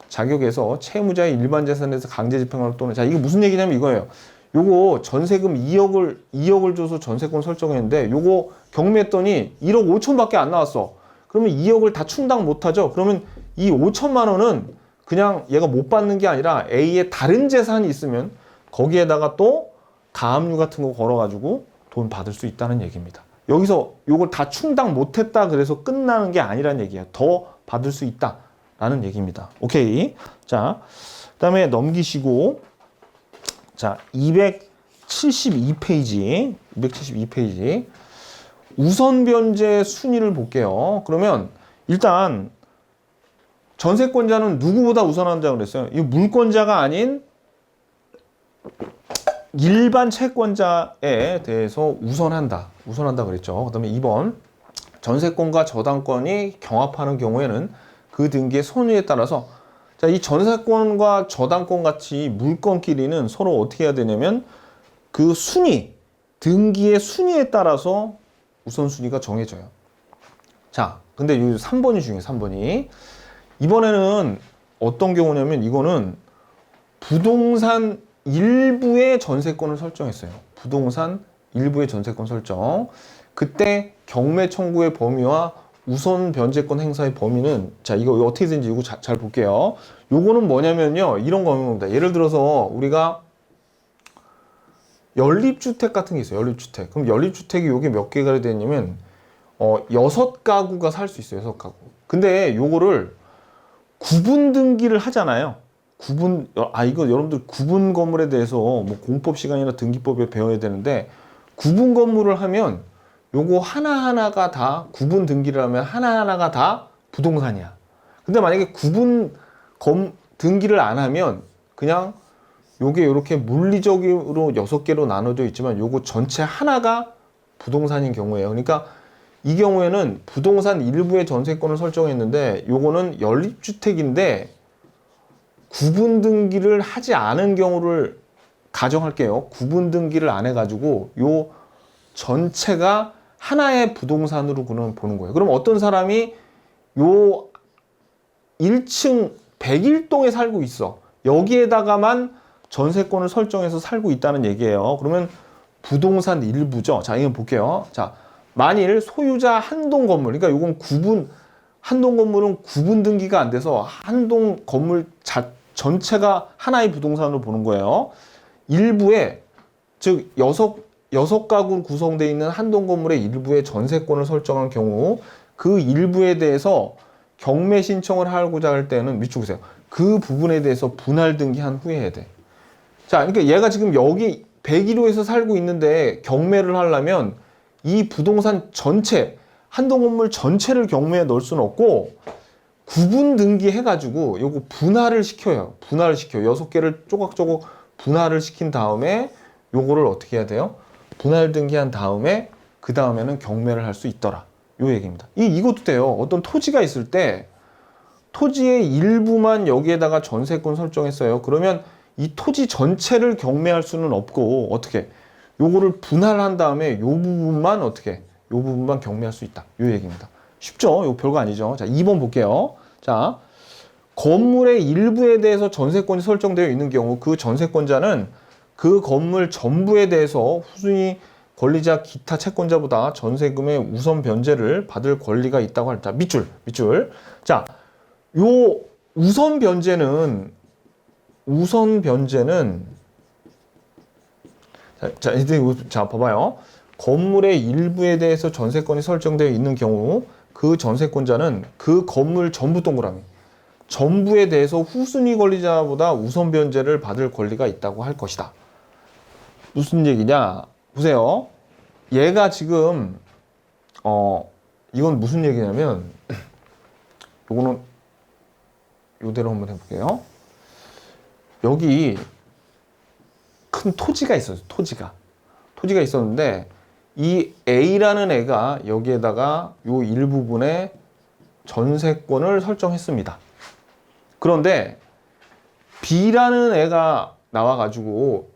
자격에서 채무자의 일반 재산에서 강제 집행을 또는 자, 이거 무슨 얘기냐면 이거예요. 요거 전세금 2억을 줘서 전세권 설정했는데 요거 경매했더니 1억 5천밖에 안 나왔어. 그러면 2억을 다 충당 못 하죠. 그러면 이 5천만 원은 그냥 얘가 못 받는 게 아니라 A의 다른 재산이 있으면 거기에다가 또 가압류 같은 거 걸어가지고 돈 받을 수 있다는 얘기입니다. 여기서 요걸 다 충당 못했다 그래서 끝나는 게 아니란 얘기야. 더 받을 수 있다라는 얘기입니다. 오케이. 자, 그다음에 넘기시고 자 272페이지 우선 변제 순위를 볼게요. 그러면 일단 전세권자는 누구보다 우선한다고 그랬어요. 이 물권자가 아닌 일반 채권자에 대해서 우선한다 그랬죠. 그 다음에 2번 전세권과 저당권이 경합하는 경우에는 그 등기의 선유에 따라서 자, 이 전세권과 저당권 같이 물건끼리는 서로 어떻게 해야 되냐면 그 등기의 순위에 따라서 우선순위가 정해져요. 자, 근데 이 3번이 중요해요. 3번이. 이번에는 어떤 경우냐면 이거는 부동산 일부의 전세권을 설정했어요. 부동산 일부의 전세권 설정. 그때 경매 청구의 범위와 우선 변제권 행사의 범위는 자, 이거 어떻게 되는지 이거 잘 볼게요. 요거는 뭐냐면요. 이런 겁니다. 예를 들어서 우리가 연립주택 같은 게 있어요. 연립주택. 그럼 연립주택이 요게 몇 개가 되냐면 6가구가 살 수 있어요. 6가구. 근데 요거를 구분 등기를 하잖아요. 이거 여러분들 구분 건물에 대해서 뭐 공법 시간이나 등기법에 배워야 되는데, 구분 건물을 하면 요거 하나하나가 다 구분 등기를 하면 하나하나가 다 부동산이야. 근데 만약에 등기를 안 하면 그냥 요게 이렇게 물리적으로 6개로 나눠져 있지만 요거 전체 하나가 부동산인 경우예요. 그러니까 이 경우에는 부동산 일부의 전세권을 설정했는데 요거는 연립주택인데 구분 등기를 하지 않은 경우를 가정할게요. 구분 등기를 안 해가지고 요 전체가 하나의 부동산으로 그냥 보는 거예요. 그럼 어떤 사람이 요 1층 101동에 살고 있어. 여기에다가만 전세권을 설정해서 살고 있다는 얘기예요. 그러면 부동산 일부죠. 자, 이거 볼게요. 자, 만일 소유자 한 동 건물, 그러니까 이건 한 동 건물은 구분 등기가 안 돼서 한 동 건물 전체가 하나의 부동산으로 보는 거예요. 일부에, 즉 여섯 가구로 구성되어 있는 한 동 건물의 일부에 전세권을 설정한 경우 그 일부에 대해서 경매 신청을 하고자 할 때는 밑줄 보세요. 그 부분에 대해서 분할 등기한 후에 해야 돼. 자, 그러니까 얘가 지금 여기 101호에서 살고 있는데 경매를 하려면 이 부동산 전체, 한동 건물 전체를 경매에 넣을 수는 없고 구분 등기 해가지고 요거 분할을 시켜요. 분할을 시켜. 6개를 조각조각 분할을 시킨 다음에 요거를 어떻게 해야 돼요? 분할 등기한 다음에 그 다음에는 경매를 할 수 있더라. 요 얘기입니다. 이것도 돼요. 어떤 토지가 있을 때 토지의 일부만 여기에다가 전세권 설정했어요. 그러면 이 토지 전체를 경매할 수는 없고 어떻게? 요거를 분할한 다음에 요 부분만 어떻게? 요 부분만 경매할 수 있다. 요 얘기입니다. 쉽죠? 요 별거 아니죠. 자, 2번 볼게요. 자, 건물의 일부에 대해서 전세권이 설정되어 있는 경우 그 전세권자는 그 건물 전부에 대해서 후순위 권리자 기타 채권자보다 전세금의 우선 변제를 받을 권리가 있다고 할 때 밑줄. 자, 요 우선 변제는 자, 봐봐요. 건물의 일부에 대해서 전세권이 설정되어 있는 경우 그 전세권자는 그 건물 전부 동그라미 전부에 대해서 후순위 권리자보다 우선 변제를 받을 권리가 있다고 할 것이다. 무슨 얘기냐? 보세요. 얘가 지금 이건 무슨 얘기냐면 요거는 요대로 한번 해볼게요. 여기 큰 토지가 있었어요. 토지가 있었는데 이 A라는 애가 여기에다가 요 일부분에 전세권을 설정했습니다. 그런데 B라는 애가 나와가지고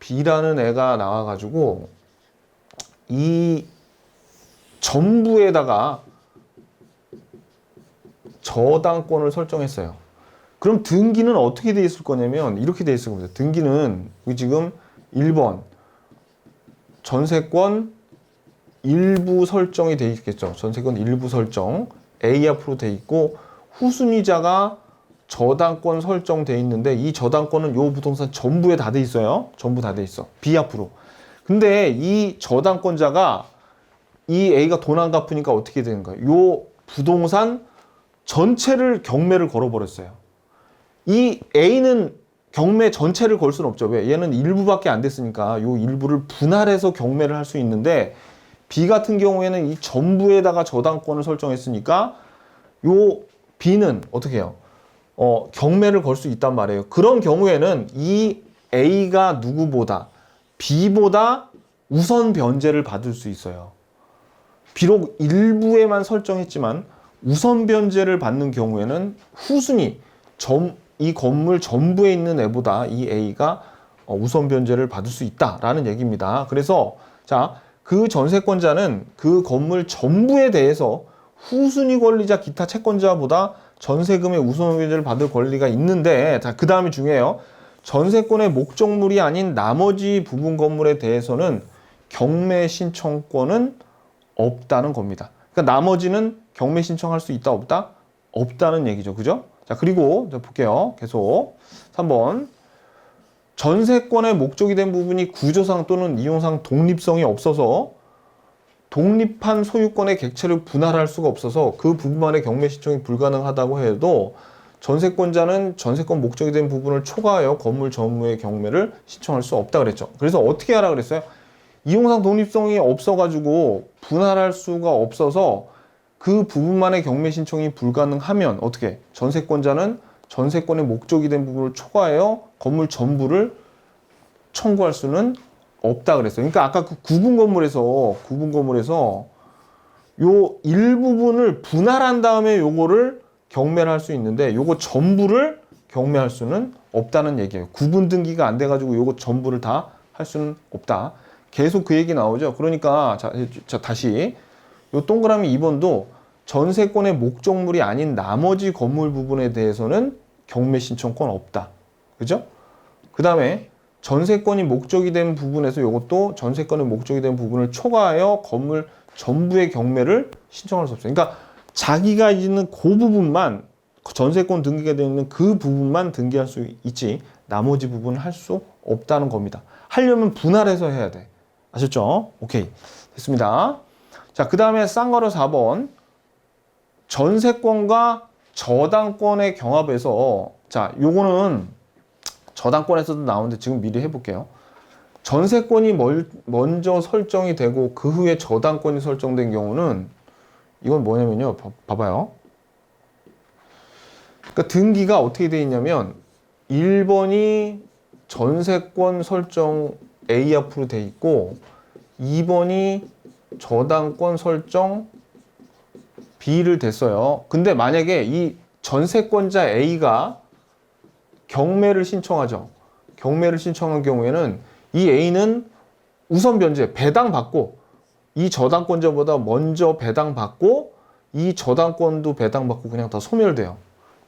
이 전부에다가 저당권을 설정했어요. 그럼 등기는 어떻게 돼 있을 거냐면 이렇게 돼 있을 겁니다. 등기는 지금 1번 전세권 일부 설정이 돼 있겠죠. 전세권 일부 설정 A 앞으로 돼 있고 후순위자가 저당권 설정돼 있는데 이 저당권은 요 부동산 전부에 다 돼 있어요. 전부 다 돼 있어. B 앞으로. 근데 이 저당권자가 이 A가 돈 안 갚으니까 어떻게 되는 거예요? 요 부동산 전체를 경매를 걸어버렸어요. 이 A는 경매 전체를 걸 수는 없죠. 왜? 얘는 일부밖에 안 됐으니까 요 일부를 분할해서 경매를 할 수 있는데 B 같은 경우에는 이 전부에다가 저당권을 설정했으니까 요 B는 어떻게 해요? 경매를 걸 수 있단 말이에요. 그런 경우에는 이 A가 누구보다 B보다 우선 변제를 받을 수 있어요. 비록 일부에만 설정했지만 우선 변제를 받는 경우에는 후순위 이 건물 전부에 있는 애보다 이 A가 우선 변제를 받을 수 있다라는 얘기입니다. 그래서 자, 그 전세권자는 그 건물 전부에 대해서 후순위 권리자 기타 채권자보다 전세금의 우선 변제를 받을 권리가 있는데 자, 그 다음이 중요해요. 전세권의 목적물이 아닌 나머지 부분 건물에 대해서는 경매 신청권은 없다는 겁니다. 그러니까 나머지는 경매 신청할 수 있다 없다? 없다는 얘기죠. 그죠? 자, 그리고 볼게요. 계속 3번 전세권의 목적이 된 부분이 구조상 또는 이용상 독립성이 없어서 독립한 소유권의 객체를 분할할 수가 없어서 그 부분만의 경매 신청이 불가능하다고 해도 전세권자는 전세권 목적이 된 부분을 초과하여 건물 전무의 경매를 신청할 수 없다 그랬죠. 그래서 어떻게 하라 그랬어요? 이용상 독립성이 없어가지고 분할할 수가 없어서 그 부분만의 경매 신청이 불가능하면 어떻게? 전세권자는 전세권의 목적이 된 부분을 초과하여 건물 전부를 청구할 수는 없다 그랬어요. 그러니까 아까 그 구분 건물에서 요 일부분을 분할한 다음에 요거를 경매를 할 수 있는데 요거 전부를 경매할 수는 없다는 얘기예요. 구분 등기가 안 돼가지고 요거 전부를 다 할 수는 없다. 계속 그 얘기 나오죠. 그러니까 자 다시 요 동그라미 2번도 전세권의 목적물이 아닌 나머지 건물 부분에 대해서는 경매 신청권 없다. 그죠? 그 다음에 전세권이 목적이 된 부분에서 요것도 전세권의 목적이 된 부분을 초과하여 건물 전부의 경매를 신청할 수 없어요. 그러니까 자기가 있는 그 부분만 전세권 등기가 되어 있는 그 부분만 등기할 수 있지 나머지 부분은 할 수 없다는 겁니다. 하려면 분할해서 해야 돼. 아셨죠? 오케이. 됐습니다. 자, 그 다음에 쌍괄호 4번. 전세권과 저당권의 경합에서 자, 요거는 저당권에서도 나오는데 지금 미리 해볼게요. 전세권이 먼저 설정이 되고 그 후에 저당권이 설정된 경우는 이건 뭐냐면요. 봐봐요. 그러니까 등기가 어떻게 되어 있냐면 1번이 전세권 설정 A 앞으로 돼 있고 2번이 저당권 설정 B를 됐어요. 근데 만약에 이 전세권자 A가 경매를 신청하죠. 경매를 신청한 경우에는 이 A는 우선 변제, 배당받고 이 저당권자보다 먼저 배당받고 이 저당권도 배당받고 그냥 다 소멸돼요.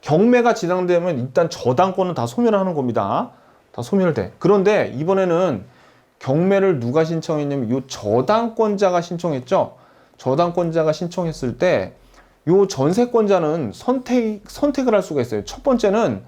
경매가 진행되면 일단 저당권은 다 소멸하는 겁니다. 다 소멸돼. 그런데 이번에는 경매를 누가 신청했냐면 이 저당권자가 신청했죠. 저당권자가 신청했을 때 이 전세권자는 선택을 할 수가 있어요. 첫 번째는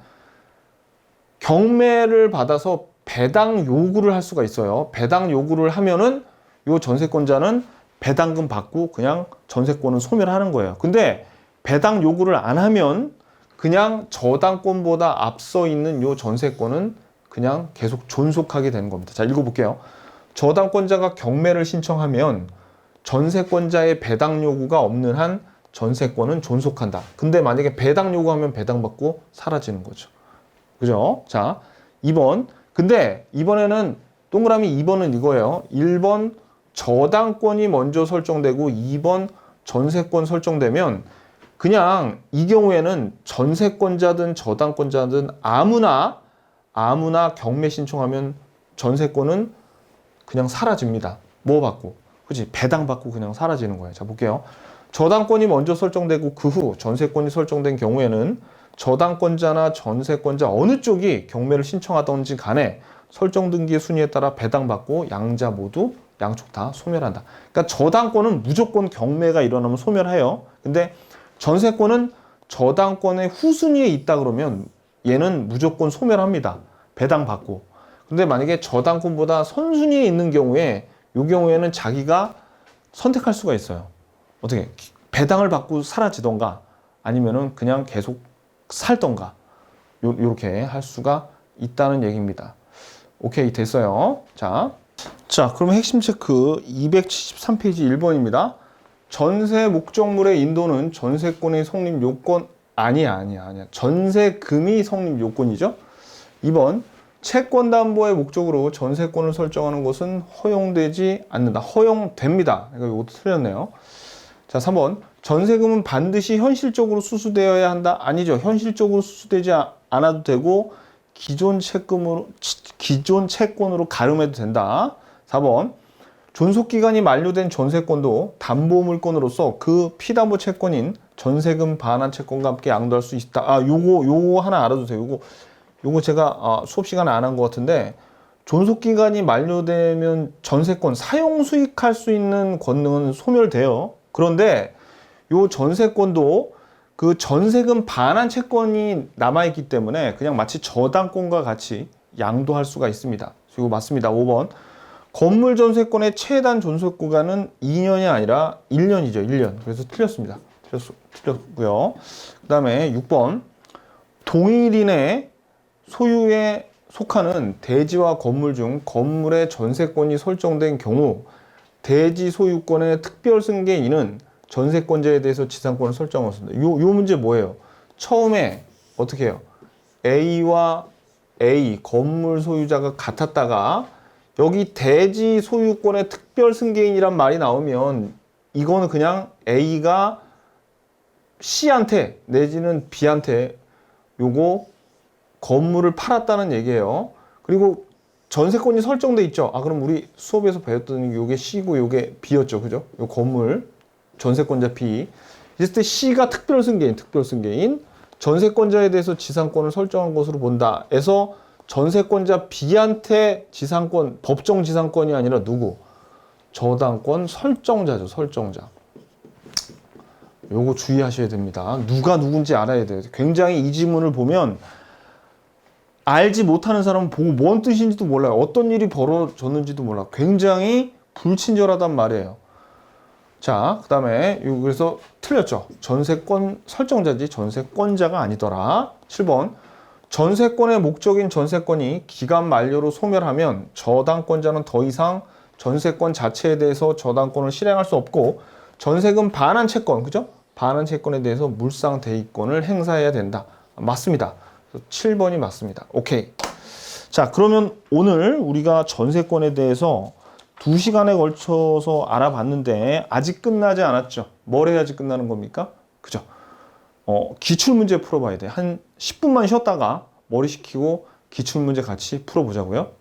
경매를 받아서 배당 요구를 할 수가 있어요. 배당 요구를 하면은 이 전세권자는 배당금 받고 그냥 전세권은 소멸하는 거예요. 근데 배당 요구를 안 하면 그냥 저당권보다 앞서 있는 이 전세권은 그냥 계속 존속하게 되는 겁니다. 자, 읽어볼게요. 저당권자가 경매를 신청하면 전세권자의 배당 요구가 없는 한 전세권은 존속한다. 근데 만약에 배당 요구하면 배당받고 사라지는 거죠. 그죠? 자, 2번. 근데 이번에는 동그라미 2번은 이거예요. 1번 저당권이 먼저 설정되고 2번 전세권 설정되면 그냥 이 경우에는 전세권자든 저당권자든 아무나 경매 신청하면 전세권은 그냥 사라집니다. 뭐 받고? 그치? 배당 받고 그냥 사라지는 거예요. 자, 볼게요. 저당권이 먼저 설정되고 그 후 전세권이 설정된 경우에는 저당권자나 전세권자 어느 쪽이 경매를 신청하던지 간에 설정 등기의 순위에 따라 배당받고 양자 모두 양쪽 다 소멸한다. 그러니까 저당권은 무조건 경매가 일어나면 소멸해요. 근데 전세권은 저당권의 후순위에 있다 그러면 얘는 무조건 소멸합니다. 배당받고. 근데 만약에 저당권보다 선순위에 있는 경우에 이 경우에는 자기가 선택할 수가 있어요. 어떻게? 배당을 받고 사라지던가 아니면은 그냥 계속 살던가 요렇게 할 수가 있다는 얘기입니다. 오케이, 됐어요. 자, 그러면 핵심 체크 273페이지 1번입니다. 전세 목적물의 인도는 전세권의 성립 요건 아니야. 전세금이 성립 요건이죠. 2번 채권담보의 목적으로 전세권을 설정하는 것은 허용되지 않는다. 허용됩니다. 이거 이것도 틀렸네요. 자, 3번 전세금은 반드시 현실적으로 수수되어야 한다. 아니죠. 현실적으로 수수되지 않아도 되고 기존 채권으로 가름해도 된다. 4번 존속기간이 만료된 전세권도 담보물권으로서 그 피담보 채권인 전세금 반환 채권과 함께 양도할 수 있다. 요거 하나 알아두세요. 요거 제가 수업 시간에 안 한 것 같은데 존속기간이 만료되면 전세권 사용 수익할 수 있는 권능은 소멸돼요. 그런데 요 전세권도 그 전세금 반환 채권이 남아있기 때문에 그냥 마치 저당권과 같이 양도할 수가 있습니다. 이거 맞습니다. 5번 건물 전세권의 최단 존속 구간은 2년이 아니라 1년이죠. 1년. 그래서 틀렸습니다. 틀렸고요. 그 다음에 6번 동일인의 소유에 속하는 대지와 건물 중 건물의 전세권이 설정된 경우 대지 소유권의 특별 승계인은 전세권자에 대해서 지상권을 설정했습니다. 요 문제 뭐예요? 처음에 어떻게 해요? A와 A 건물 소유자가 같았다가 여기 대지 소유권의 특별 승계인이란 말이 나오면 이거는 그냥 A가 C한테 내지는 B한테 요거 건물을 팔았다는 얘기예요. 그리고 전세권이 설정돼 있죠. 아, 그럼 우리 수업에서 배웠던 요게 C고 요게 B였죠. 그죠? 요 건물 전세권자 B. 이랬을 때 C가 특별 승계인 전세권자에 대해서 지상권을 설정한 것으로 본다. 해서 전세권자 B한테 지상권, 법정 지상권이 아니라 누구? 저당권 설정자죠. 설정자. 요거 주의하셔야 됩니다. 누가 누군지 알아야 돼요. 굉장히 이 지문을 보면 알지 못하는 사람은 보고 뭔 뜻인지도 몰라요. 어떤 일이 벌어졌는지도 몰라. 굉장히 불친절하단 말이에요. 자, 그 다음에 그래서 틀렸죠. 전세권 설정자지 전세권자가 아니더라. 7번. 전세권의 목적인 전세권이 기간 만료로 소멸하면 저당권자는 더 이상 전세권 자체에 대해서 저당권을 실행할 수 없고 전세금 반환 채권, 그죠? 반환 채권에 대해서 물상 대위권을 행사해야 된다. 맞습니다. 7번이 맞습니다. 오케이. 자, 그러면 오늘 우리가 전세권에 대해서 2시간에 걸쳐서 알아봤는데 아직 끝나지 않았죠. 뭘 해야지 끝나는 겁니까? 그죠? 기출문제 풀어봐야 돼. 한 10분만 쉬었다가 머리 식히고 기출문제 같이 풀어보자고요.